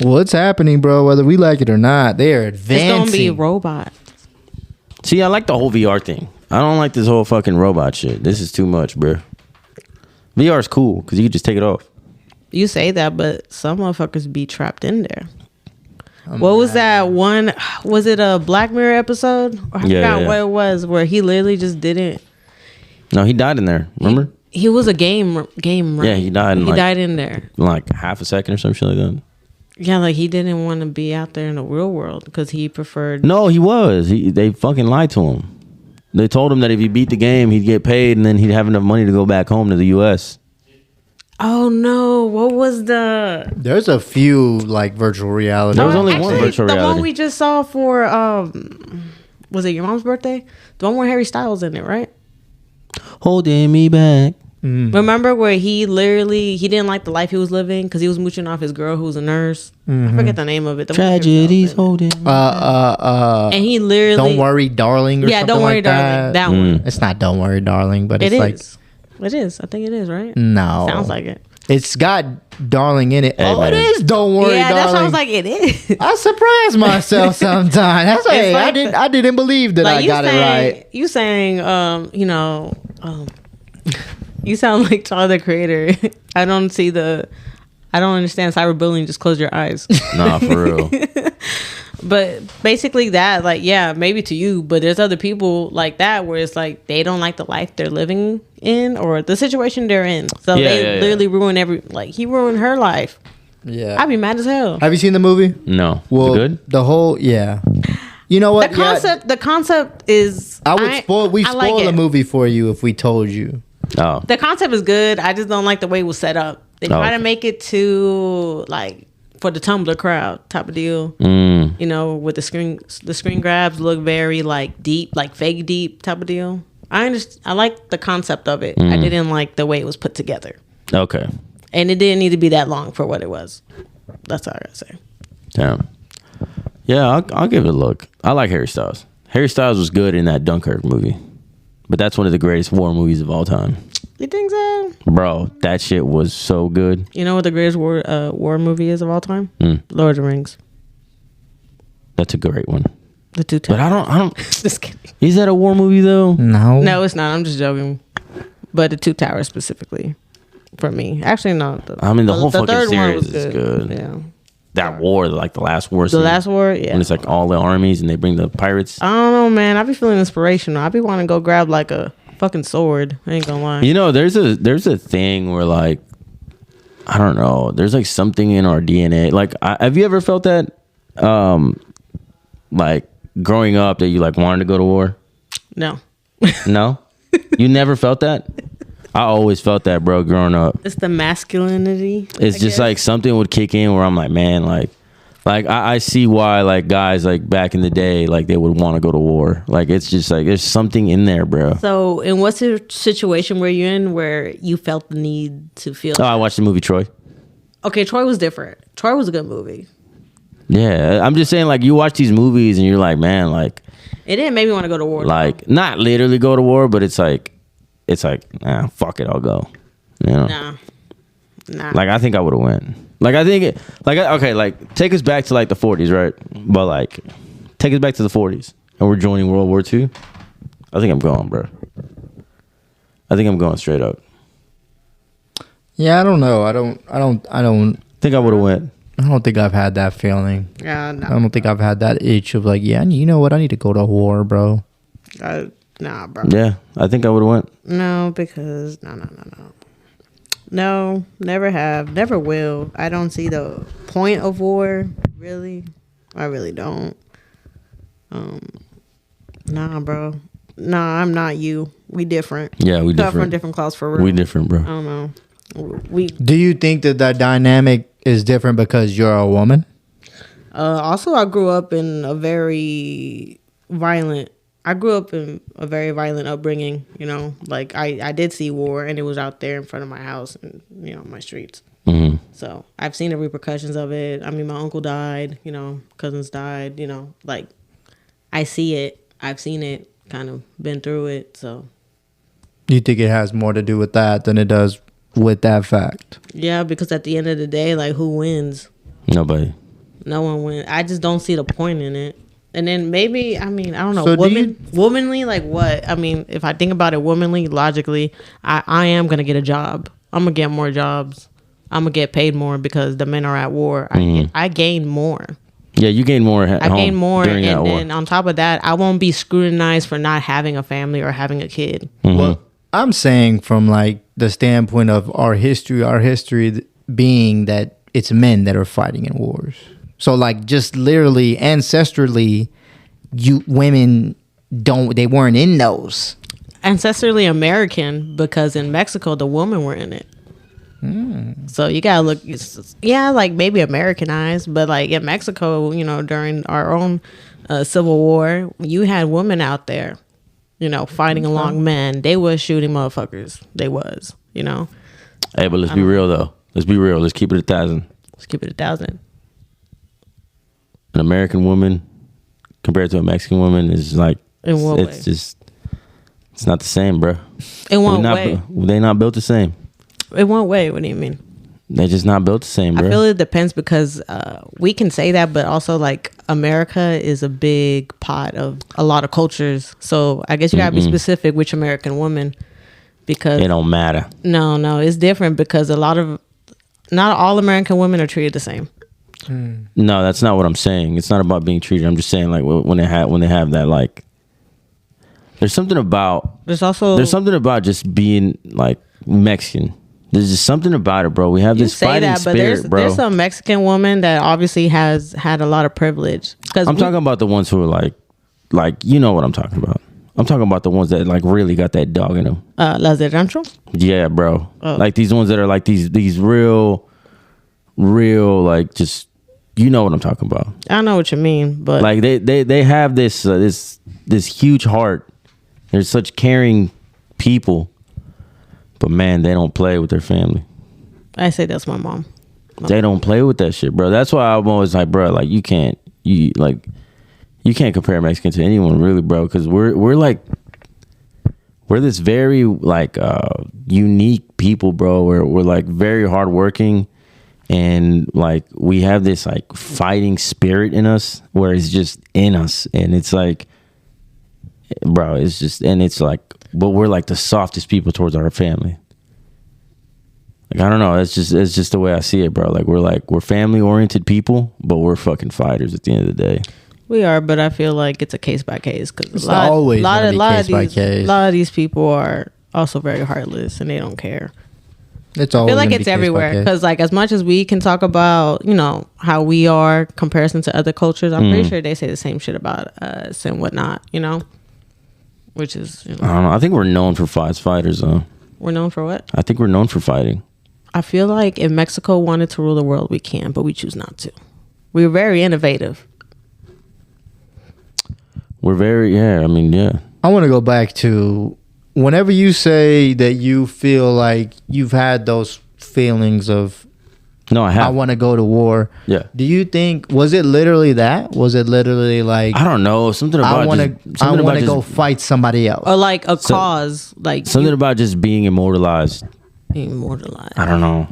Well, it's happening, bro. Whether we like it or not, they are advancing. It's gonna be a robot. See, I like the whole VR thing. I don't like this whole fucking robot shit. This is too much, bro. VR is cool because you can just take it off. You say that, but some motherfuckers be trapped in there. What was that one? Was it a Black Mirror episode? I forgot what it was, where he literally just didn't. No, he died in there. Remember? He was a game, right? Yeah, he died. He died in there. Like half a second or some shit like that. Yeah, like he didn't want to be out there in the real world because he preferred. No, he was. They fucking lied to him. They told him that if he beat the game, he'd get paid, and then he'd have enough money to go back home to the U.S. Oh no! What was the? There's a few like virtual reality. There was only one virtual reality. The one we just saw for was it your mom's birthday? The one where Harry Styles in it, right? Holding me back. Remember where he didn't like the life he was living because he was mooching off his girl who was a nurse. I forget the name of it. Tragedies holding. And he literally. Don't worry, darling. Or something Don't worry, like darling. That one. It's not Don't Worry, Darling, but it's like. It is. I think it is, right? No. Sounds like it. It's got darling in it. Hey, it man. is. Don't worry, yeah, darling. that sounds like it is. I surprise myself sometimes. That's like, I didn't believe that like I got it right. You saying, you sound like Tyler the Creator. I don't see the I don't understand cyberbullying. Just close your eyes. Nah, for real. But basically that, like, yeah, maybe to you, but there's other people like that where it's like they don't like the life they're living in or the situation they're in. So they literally ruin he ruined her life. Yeah. I'd be mad as hell. Have you seen the movie? No. Well, Is it good? The whole, yeah. You know what? The concept is... We spoil the movie for you if we told you. Oh. The concept is good. I just don't like the way it was set up. They try to make it too, like, for the Tumblr crowd type of deal. You know, with the screen grabs look very, like, deep, like fake deep type of deal. I like the concept of it. I didn't like the way it was put together. Okay. And it didn't need to be that long for what it was. That's all I gotta say. Damn. Yeah, I'll give it a look. I like Harry Styles. Harry Styles was good in that Dunkirk movie. But that's one of the greatest war movies of all time. You think so? Bro, that shit was so good. You know what the greatest war movie is of all time? Lord of the Rings. That's a great one. The Two Towers. But I don't Just kidding. Is that a war movie though? No, it's not. I'm just joking. But the Two Towers specifically. For me. Actually, no. The whole fucking third one series was is good. Yeah. That war, like the last war scene. The last war, yeah. When it's like all the armies and they bring the pirates. I don't know, man. I be feeling inspirational. I be wanting to go grab like a fucking sword. I ain't gonna lie. You know, there's a thing where like, I don't know, there's like something in our DNA. Like, have you ever felt that, like growing up that you like wanted to go to war? No. No? You never felt that? I always felt that, bro, growing up. It's the masculinity. It's just like something would kick in where I'm like, man, like I see why like guys like back in the day, like they would want to go to war. Like it's just like there's something in there, bro. So in what situation were you in where you felt the need to feel? Oh, I watched the movie Troy. Okay, Troy was different. Troy was a good movie. Yeah, I'm just saying like you watch these movies and you're like, man, like it didn't make me want to go to war. Like not literally go to war, but it's like, fuck it, I'll go. You know? Nah. Like I think I would have went. Like I think okay, like take us back to like the 40s, right? But like take us back to the 40s and we're joining World War II. I think I'm going, bro. I think I'm going straight up. Yeah, I don't know. I don't think I would have went. I don't think I've had that feeling. Yeah, no. I don't think I've had that itch of like, yeah, you know what? I need to go to war, bro. Nah, bro. Yeah, I think I would have went. No, because no. No, never have, never will. I don't see the point of war, really. I really don't. Nah, bro. Nah, I'm not you. We different. Yeah, we Cut different. from different cloths for real. We different, bro. I don't know. Do you think that the dynamic is different because you're a woman? Also, I grew up in a very violent upbringing, you know, like I did see war and it was out there in front of my house and, you know, my streets. Mm-hmm. So I've seen the repercussions of it. I mean, my uncle died, you know, cousins died, you know, like I see it. I've seen it, kind of been through it. So you think it has more to do with that than it does with that fact? Yeah, because at the end of the day, like who wins? Nobody. No one wins. I just don't see the point in it. And then maybe, I mean, I don't know, So womanly, like what? I mean, if I think about it womanly, logically, I am going to get a job. I'm going to get more jobs. I'm going to get paid more because the men are at war. I gain more. Yeah, you gain more at home. I gain more. And then on top of that, I won't be scrutinized for not having a family or having a kid. Mm-hmm. Well, I'm saying from like the standpoint of our history being that it's men that are fighting in wars. So like just literally ancestrally, women they weren't in those. Ancestrally American because in Mexico the women were in it. So you gotta look, yeah, like maybe Americanized, but like in Mexico, you know, during our own Civil War, you had women out there, you know, fighting along men. They was shooting motherfuckers. They was, you know. Hey, but let's be real though. Let's be real. Let's keep it 1,000. Let's keep it 1,000. An American woman compared to a Mexican woman is like, in what way? It's not the same, bro. In what way? They not built the same. In what way? What do you mean? They're just not built the same, bro. I feel it depends because we can say that, but also like America is a big pot of a lot of cultures. So I guess you gotta be specific which American woman, because it don't matter. No, it's different because a lot of not all American women are treated the same. No, that's not what I'm saying. It's not about being treated. I'm just saying like when they have that like. There's something about just being like Mexican. There's just something about it, bro. We have this fighting spirit, bro. There's some Mexican woman that obviously has had a lot of privilege. I'm talking about the ones who are like you know what I'm talking about. I'm talking about the ones that like really got that dog in them. Las de Rancho? Yeah, bro. Oh. Like these ones that are like these real like just you know what I'm talking about. I know what you mean, but like they have this huge heart. They're such caring people, but man, they don't play with their family. I say that's my mom. They don't play with that shit, bro. That's why I'm always like, bro, like you can't compare Mexican to anyone, really, bro, because we're this very like unique people, bro. We're like very hardworking, and like we have this like fighting spirit in us, where it's just in us, and it's like, bro, it's just, and it's like, but we're like the softest people towards our family. Like I don't know, it's just the way I see it, bro. Like we're family oriented people, but we're fucking fighters at the end of the day. We are, but I feel like it's a case by case because a always lot of these people are also very heartless and they don't care. It's always, I feel like it's everywhere because like as much as we can talk about, you know, how we are comparison to other cultures, I'm pretty sure they say the same shit about us and whatnot, you know, which is, you know, I don't know. I think we're known for fighters, though. We're known for what? I think we're known for fighting. I feel like if Mexico wanted to rule the world, we can, but we choose not to. We're very innovative. We're very, yeah. I mean, yeah. I want to go back to whenever you say that you feel like you've had those feelings of, no, I have. I want to go to war. Yeah. Do you think, was it literally that? Was it literally like, I don't know, something about I want to go fight somebody else, or like a cause, like something about just being immortalized. Immortalized. I don't know.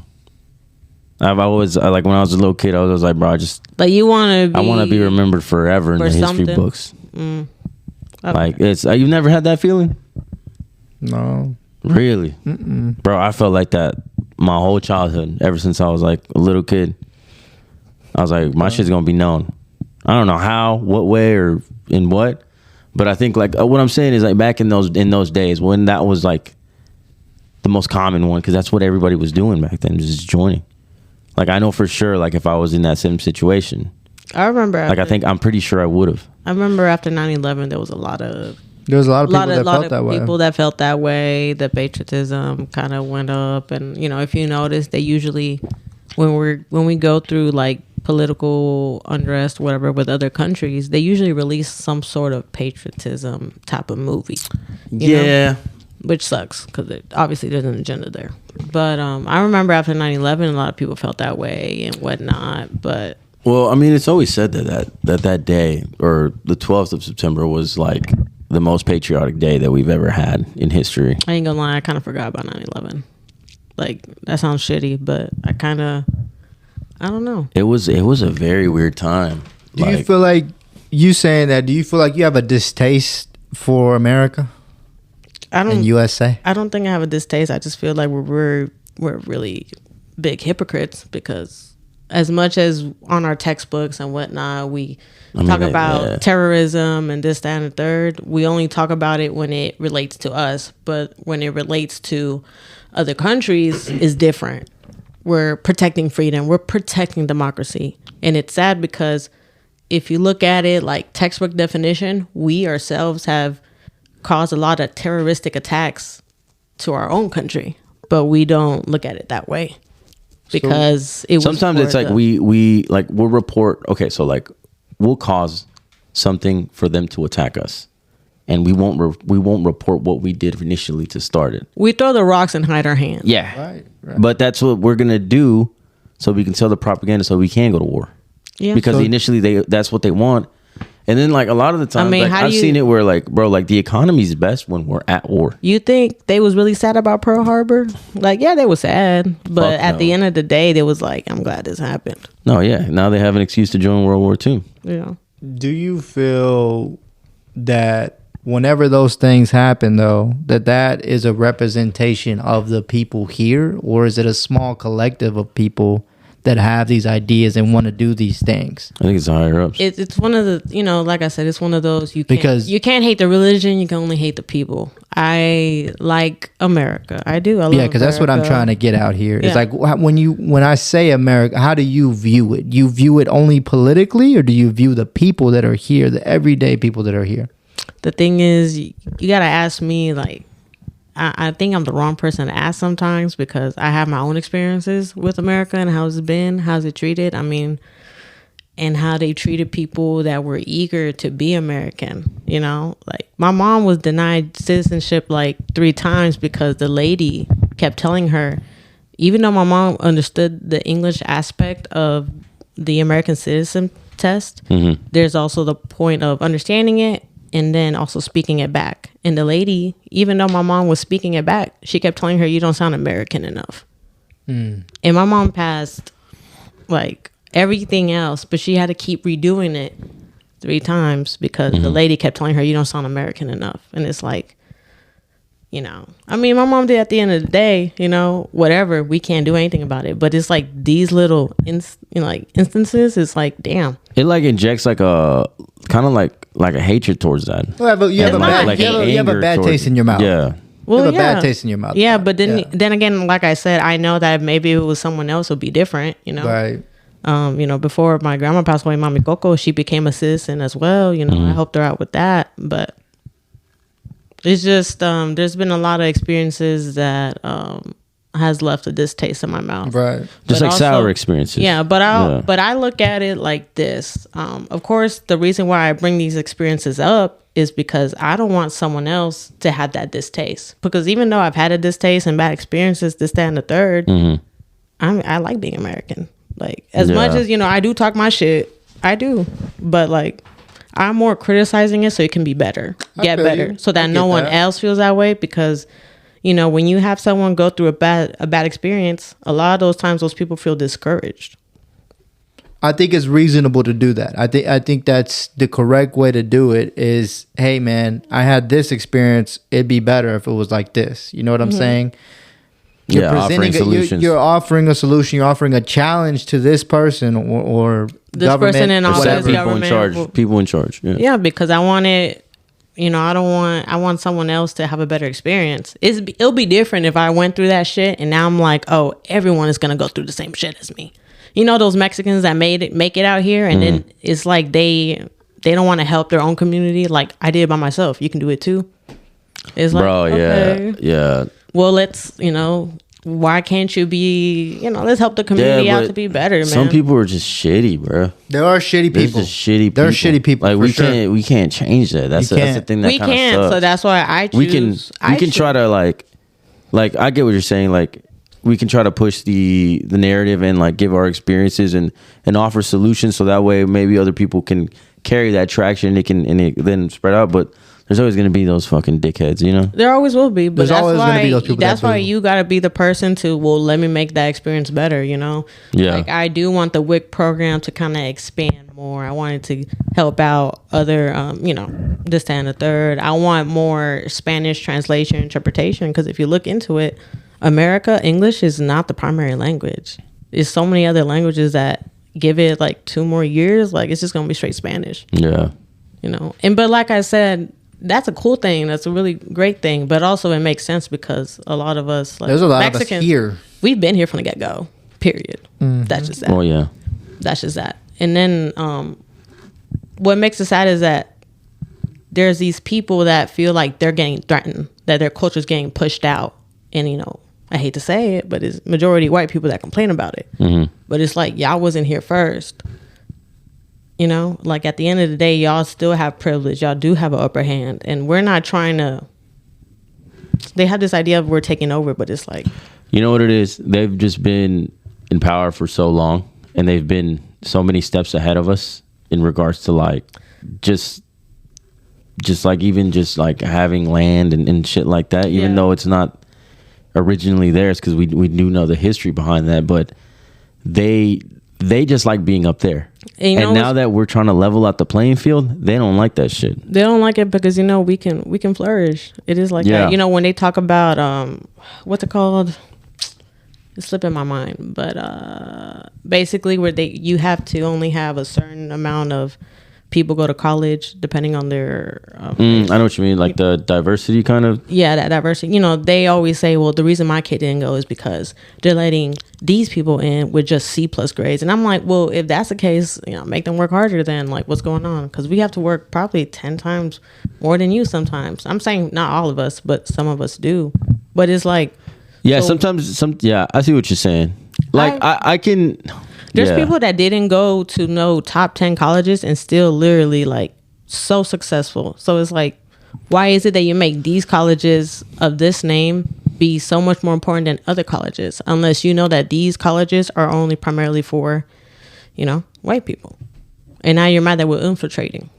I've always like when I was a little kid, I was like, bro, I just like I want to be remembered forever in the history books. Like it's you've never had that feeling? No. Really? Mm-mm. Bro, I felt like that my whole childhood, ever since I was like a little kid. I was like, my shit's gonna be known. I don't know how, what way, or in what, but I think like what I'm saying is like back in those days when that was like the most common one, because that's what everybody was doing back then, just joining. Like I know for sure, like if I was in that same situation, I remember. I'm pretty sure I would have. I remember after 9/11, there was a lot of people that felt that way. The patriotism kind of went up, and you know, if you notice, they usually when we go through like political unrest, whatever, with other countries, they usually release some sort of patriotism type of movie. You know? Which sucks because obviously there's an agenda there. But I remember after 9/11, a lot of people felt that way and whatnot. But well, I mean, it's always said that day or the 12th of September was like the most patriotic day that we've ever had in history. I ain't gonna lie, I kind of forgot about 9/11. Like that sounds shitty, but I don't know. It was a very weird time. Do you feel like you saying that? Do you feel like you have a distaste for America? In USA? I don't think I have a distaste. I just feel like we're really big hypocrites because as much as on our textbooks and whatnot, we talk about terrorism and this, that, and the third. We only talk about it when it relates to us, but when it relates to other countries, is different. We're protecting freedom. We're protecting democracy, and it's sad because if you look at it like textbook definition, we ourselves have caused a lot of terroristic attacks to our own country, but we don't look at it that way because it was sometimes it's like we like we'll report. Okay, so like we'll cause something for them to attack us, and we won't report what we did initially to start it. We throw the rocks and hide our hands. Yeah, right. But that's what we're gonna do, so we can sell the propaganda, so we can go to war. Yeah, because initially that's what they want. And then, like, a lot of the time, I've seen it where, like, bro, like, the economy's best when we're at war. You think they was really sad about Pearl Harbor? Like, yeah, they were sad. But at the end of the day, they was like, I'm glad this happened. No, yeah. Now they have an excuse to join World War II. Yeah. Do you feel that whenever those things happen, though, that is a representation of the people here, or is it a small collective of people that have these ideas and want to do these things? I think it's higher ups. It's one of the, like I said, it's one of those you Because- can't hate the religion, you can only hate the people. I like America. I do. I love Yeah, because that's what I'm America. trying to get out here. It's Yeah. like when I say America, how do you view it? You view it only politically, or do you view the people that are here, the everyday people that are here? The thing is, you gotta ask me, like, I think I'm the wrong person to ask sometimes, because I have my own experiences with America and how's it been, how's it treated. I mean, and how they treated people that were eager to be American. Like, my mom was denied citizenship like 3 times because the lady kept telling her, even though my mom understood the English aspect of the American citizen test, there's also the point of understanding it and then also speaking it back. And the lady, even though my mom was speaking it back, she kept telling her, you don't sound American enough. And my mom passed like everything else, but she had to keep redoing it 3 times because the lady kept telling her, you don't sound American enough. And it's like, I mean, my mom did at the end of the day, whatever, we can't do anything about it. But it's like these little instances, it's like, damn. It like injects like a kind of like a hatred towards that. You have a bad taste in your mouth. Yeah. You have a bad taste in your mouth. Yeah, but then again, like I said, I know that maybe if it was someone else, it would be different, Right. Before my grandma passed away, Mami Coco, she became a citizen as well. I helped her out with that. But it's just, there's been a lot of experiences that has left a distaste in my mouth. Right. Just But like sour experiences. Yeah, but I look at it like this. Of course, the reason why I bring these experiences up is because I don't want someone else to have that distaste. Because even though I've had a distaste and bad experiences, this, that, and the third, I like being American. Like, as much as, I do talk my shit, I do. But like, I'm more criticizing it so it can be better, get better, so that no one else feels that way. Because, when you have someone go through a bad experience, a lot of those times those people feel discouraged. I think it's reasonable to do that. I think that's the correct way to do it is, hey man, I had this experience. It'd be better if it was like this. You know what I'm saying? Offering solutions. You're offering a solution. You're offering a challenge to this person or This government, person in office, whatever. people in charge. People in charge. Yeah. Yeah, because I want it. I want someone else to have a better experience. It'll be different if I went through that shit and now I'm like, oh, everyone is gonna go through the same shit as me. Those Mexicans that make it out here, and then it's like they don't want to help their own community. Like, I did it by myself. You can do it too. It's like, Bro, okay. yeah. Well, let's, why can't you be, let's help the community out to be better, man. Some people are just shitty, bro. There are shitty people. There's just shitty people. There are shitty people. Like, for we can't change that. That's the thing that we kind of can't, sucks. so that's why I choose. We can try to like I get what you're saying. Like, we can try to push the narrative and like give our experiences and offer solutions, so that way maybe other people can carry that traction. It then spread out. But there's always going to be those fucking dickheads, There always will be, but There's that's always gonna why be those people that's that why do. you got to be the person to, well, let me make that experience better. Yeah. Like, I do want the WIC program to kind of expand more. I wanted to help out other, this, that, and the third. I want more Spanish translation interpretation, because if you look into it, America, English is not the primary language. There's so many other languages that give it like 2 more years, like it's just gonna be straight Spanish. Yeah. But like I said, that's a cool thing. That's a really great thing. But also it makes sense because a lot of us, like, There's a lot Mexicans, of us here. We've been here from the get go. Period. That's just that. Oh yeah. That's just that. And then what makes it sad is that there's these people that feel like they're getting threatened, that their culture is getting pushed out. And I hate to say it, but it's majority white people that complain about it. But it's like, y'all wasn't here first. Like, at the end of the day, y'all still have privilege. Y'all do have an upper hand. And we're not trying to... They have this idea of we're taking over, but it's like... You know what it is? They've just been in power for so long, and they've been so many steps ahead of us in regards to like just like even just like having land and shit like that, even though it's not originally theirs, because we do know the history behind that, but they just like being up there. And now that we're trying to level out the playing field, they don't like that shit. They don't like it because we can flourish. It is like that. When they talk about what's it called? It's slipping my mind, but basically where you have to only have a certain amount of people go to college depending on their I know what you mean, like the diversity kind of. Yeah, that diversity. They always say, well, the reason my kid didn't go is because they're letting these people in with just C+ grades. And I'm like, well, if that's the case, make them work harder then. Like, what's going on? Because we have to work probably 10 times more than you sometimes. I'm saying not all of us, but some of us do. But it's like, yeah, sometimes I see what you're saying. Like I can. There's people that didn't go to no top 10 colleges and still literally like so successful. So it's like, why is it that you make these colleges of this name be so much more important than other colleges? Unless you know that these colleges are only primarily for, white people. And now you're mad that we're infiltrating.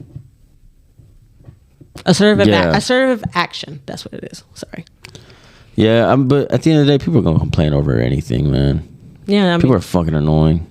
Assertive action. That's what it is. Sorry. Yeah, but at the end of the day, people are going to complain over anything, man. Yeah, people are fucking annoying.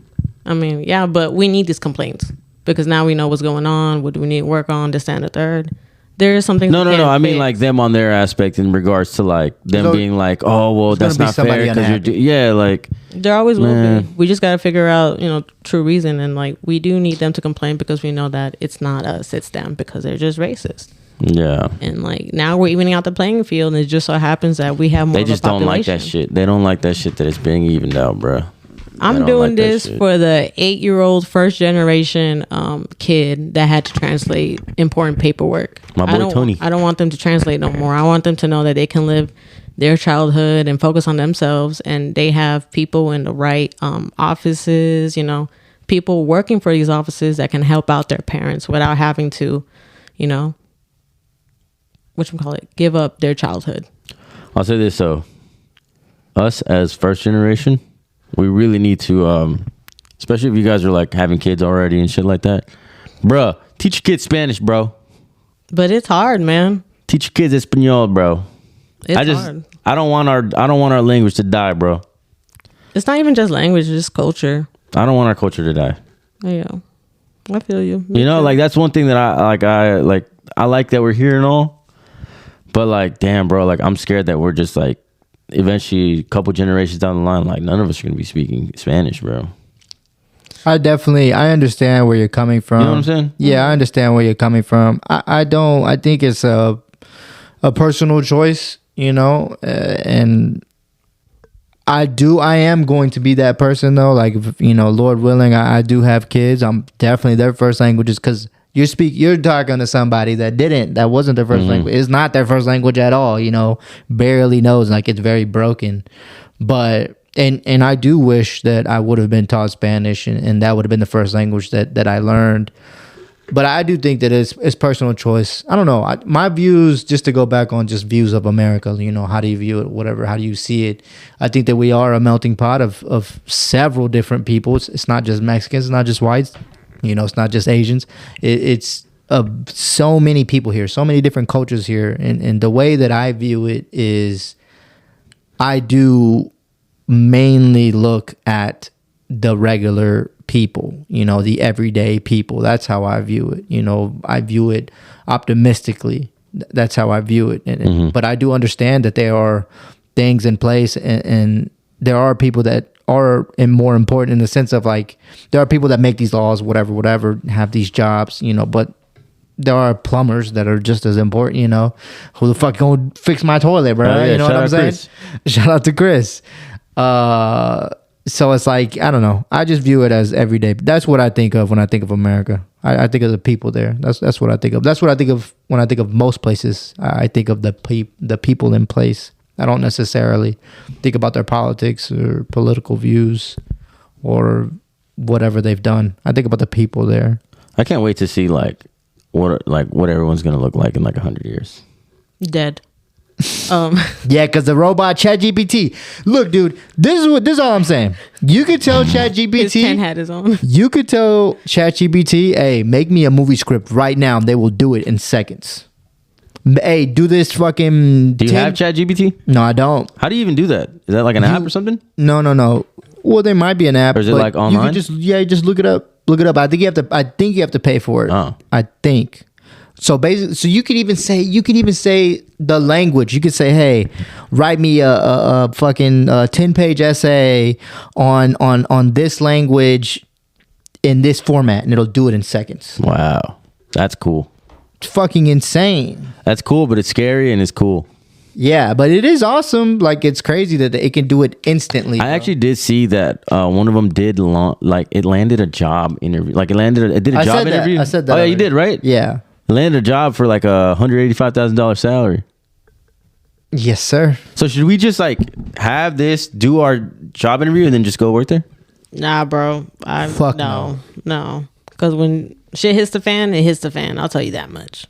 Yeah, but we need these complaints because now we know what's going on. What do we need to work on? This, that, and the third. There is something. No. I mean, like them on their aspect in regards to like them being like, oh, well, that's not fair because you're like. There always will be. We just got to figure out, true reason, and like we do need them to complain because we know that it's not us, it's them because they're just racist. Yeah. And like now we're evening out the playing field, and it just so happens that we have more. They just don't like that shit. They don't like that shit that it's being evened out, bro. I'm doing this for the 8-year-old first generation kid that had to translate important paperwork. My boy Tony. I don't want them to translate no more. I want them to know that they can live their childhood and focus on themselves, and they have people in the right offices, people working for these offices that can help out their parents without having to, give up their childhood. I'll say this though. Us as first generation, we really need to, especially if you guys are like having kids already and shit like that. Bruh, teach your kids Spanish, bro. But it's hard, man. Teach your kids Espanol, bro. It's hard. I don't want our language to die, bro. It's not even just language, it's just culture. I don't want our culture to die. Yeah. I feel you. Like that's one thing that I like that we're here and all. But like, damn, bro, like I'm scared that we're just like eventually a couple generations down the line, like none of us are gonna be speaking Spanish, bro. I understand where you're coming from. You know what I'm saying? Yeah, I understand where you're coming from. I think it's a personal choice, and I am going to be that person though. Like, Lord willing, I do have kids. I'm definitely their first languages because you're talking to somebody that wasn't their first language. It's not their first language at all, barely knows, like it's very broken. But and I do wish that I would have been taught Spanish and that would have been the first language that I learned. But I do think that it's personal choice. I don't know. My views, just to go back on just views of America, how do you view it, whatever, how do you see it? I think that we are a melting pot of several different people. It's not just Mexicans, it's not just whites. It's not just Asians. It's so many people here, so many different cultures here. And the way that I view it is I do mainly look at the regular people, the everyday people. That's how I view it. I view it optimistically. That's how I view it. But I do understand that there are things in place and there are people that are more important in the sense of like there are people that make these laws, whatever, have these jobs, but there are plumbers that are just as important, who the fuck gonna fix my toilet, bro? You know what I'm saying? Shout out to Chris. So it's like, I don't know. I just view it as everyday. That's what I think of when I think of America. I think of the people there. That's what I think of. That's what I think of when I think of most places. I think of the people in place. I don't necessarily think about their politics or political views or whatever they've done. I think about the people there. I can't wait to see what everyone's gonna look like in like 100 years. Dead. Yeah, because the robot ChatGPT. Look, dude, this is all I'm saying. You could tell ChatGPT. His pen hat is on. You could tell ChatGPT, hey, make me a movie script right now. They will do it in seconds. Hey, do this fucking. Do you have ChatGPT? No, I don't. How do you even do that? Is that like an app or something? No. Well, there might be an app. Or is it like online? You just look it up. Look it up. I think you have to pay for it. Oh. I think. So basically, so you could even say the language. You could say, "Hey, write me a fucking 10-page essay on this language in this format," and it'll do it in seconds. Wow, that's cool. It's fucking insane. That's cool, but it's scary and it's cool. Yeah, but it is awesome. Like, it's crazy that it can do it instantly. I actually did see that one of them did it landed a job interview. Like it did a job interview. I said that. Oh yeah, already. you did, right? Yeah. It landed a job for like $185,000 salary. Yes, sir. So should we just like have this, do our job interview, and then just go work there? Nah, bro. Fuck no. Because when shit hits the fan, it hits the fan. I'll tell you that much.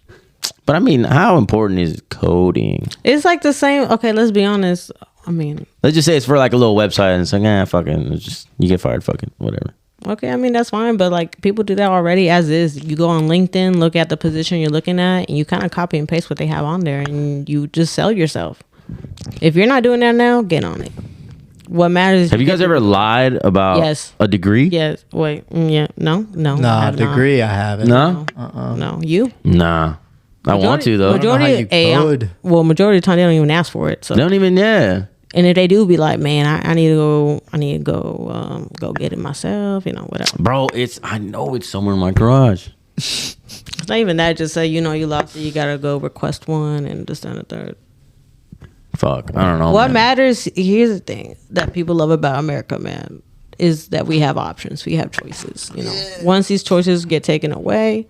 But I mean, how important is coding? It's like the same. Okay, let's be honest. I mean, Let's just say it's for like a little website, and it's like, fucking, it's just you get fired, fucking whatever. okay, I mean that's fine, but like people do that already as is. You go on LinkedIn, look at the position you're looking at, and you kind of copy and paste what they have on there, and you just sell yourself. If you're not doing that now, get on it. What matters is Have you guys ever lied about Yes. a degree? Yes. Wait. Yeah. No. I Nah, have not. degree I haven't. No? No. You. Nah. I want to though. Majority, could. majority of the time they don't even ask for it. So They don't even, yeah. and if they do, be like, man, I need to go get it myself. You know, whatever. Bro, I know it's somewhere in my garage. It's not even that. Just say, you lost it. You gotta go request one and this and the third. Fuck, I don't know. What man. matters? Here's the thing that people love about America, man, is that we have options. We have choices. Once these choices get taken away,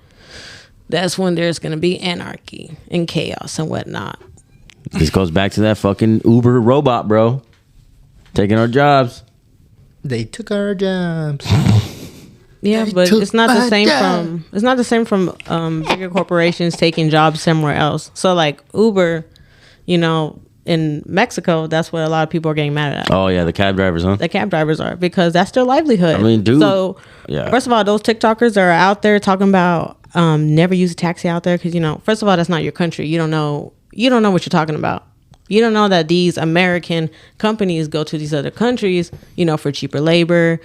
that's when there's gonna be anarchy and chaos and whatnot. This goes back to that fucking Uber robot, bro. Taking our jobs. They took our jobs. Yeah, They but took it's not the my same job. from bigger corporations taking jobs somewhere else. So like Uber, in Mexico, that's what a lot of people are getting mad at. Oh yeah, the cab drivers, huh? The cab drivers are, because that's their livelihood. I mean, dude. So Yeah. first of all, those TikTokers are out there talking about never use a taxi out there because first of all, that's not your country. You don't know what you're talking about. You don't know that these American companies go to these other countries, for cheaper labor,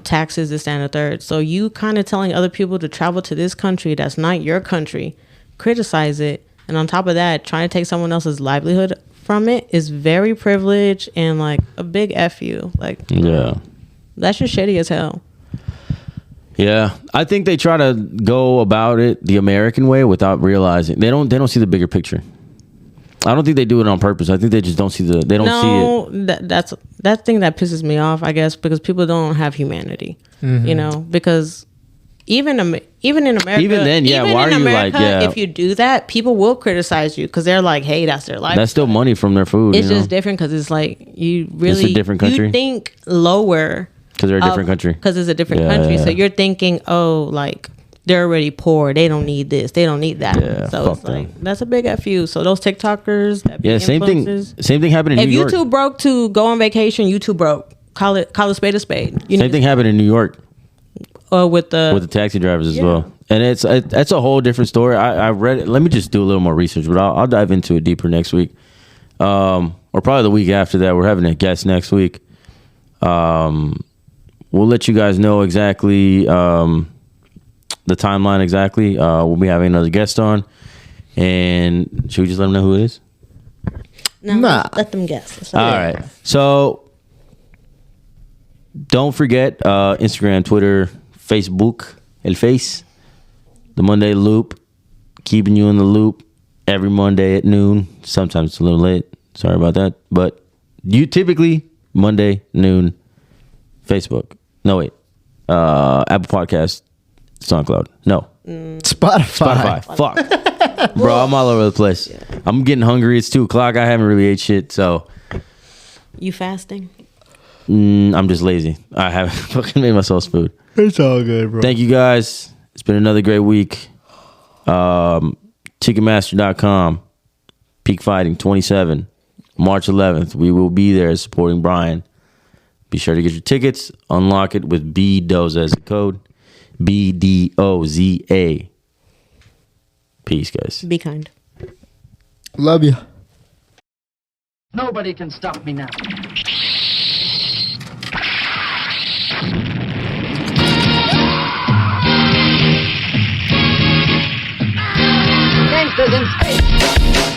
taxes, this and the third. So you kind of telling other people to travel to this country that's not your country, criticize it, and on top of that, trying to take someone else's livelihood from it is very privileged and like a big F you. Like, Yeah. that's just shitty as hell. Yeah. I think they try to go about it the American way without realizing they don't see the bigger picture. I don't think they do it on purpose. I think they just don't see see it. That's that thing that pisses me off, I guess, because people don't have humanity. Because even in America, Even then, yeah, even why in are you America, like, yeah. if you do that, people will criticize you because they're like, hey, that's their life. That's still money from their food. It's just different because it's like you really a different country? You think lower because they're a different country. because it's a different Yeah, country. yeah. So you're thinking, oh, like they're already poor. They don't need this. They don't need that. Yeah, so fuck it's like that's a big fu. So those TikTokers, that be Yeah, same thing. influencers, Same thing happened in if New York. you too broke to go on vacation, you too broke. Call a spade a spade. Same thing happened in New York with the taxi drivers as Yeah. well. And it's a whole different story. I read it. Let me just do a little more research, but I'll dive into it deeper next week, or probably the week after that. We're having a guest next week. We'll let you guys know exactly the timeline exactly. We'll be having another guest on, and should we just let them know who it is? no, Nah. let them guess. All right. So don't forget Instagram, Twitter, Facebook, El Face, the Monday Loop, keeping you in the loop every Monday at noon. Sometimes it's a little late. Sorry about that. But you typically Monday, noon, Facebook. No, wait. Apple Podcast, SoundCloud. No. Spotify. Fuck. Bro, I'm all over the place. I'm getting hungry. It's 2:00. I haven't really ate shit, so You fasting? I'm just lazy. I haven't fucking made myself food. It's all good, bro. Thank you guys. It's been another great week. Ticketmaster.com. Peak Fighting 27. March 11th. We will be there supporting Brian. Be sure to get your tickets. Unlock it with BDOZA as the code. BDOZA. Peace, guys. Be kind. Love you. Nobody can stop me now. breastfed in space.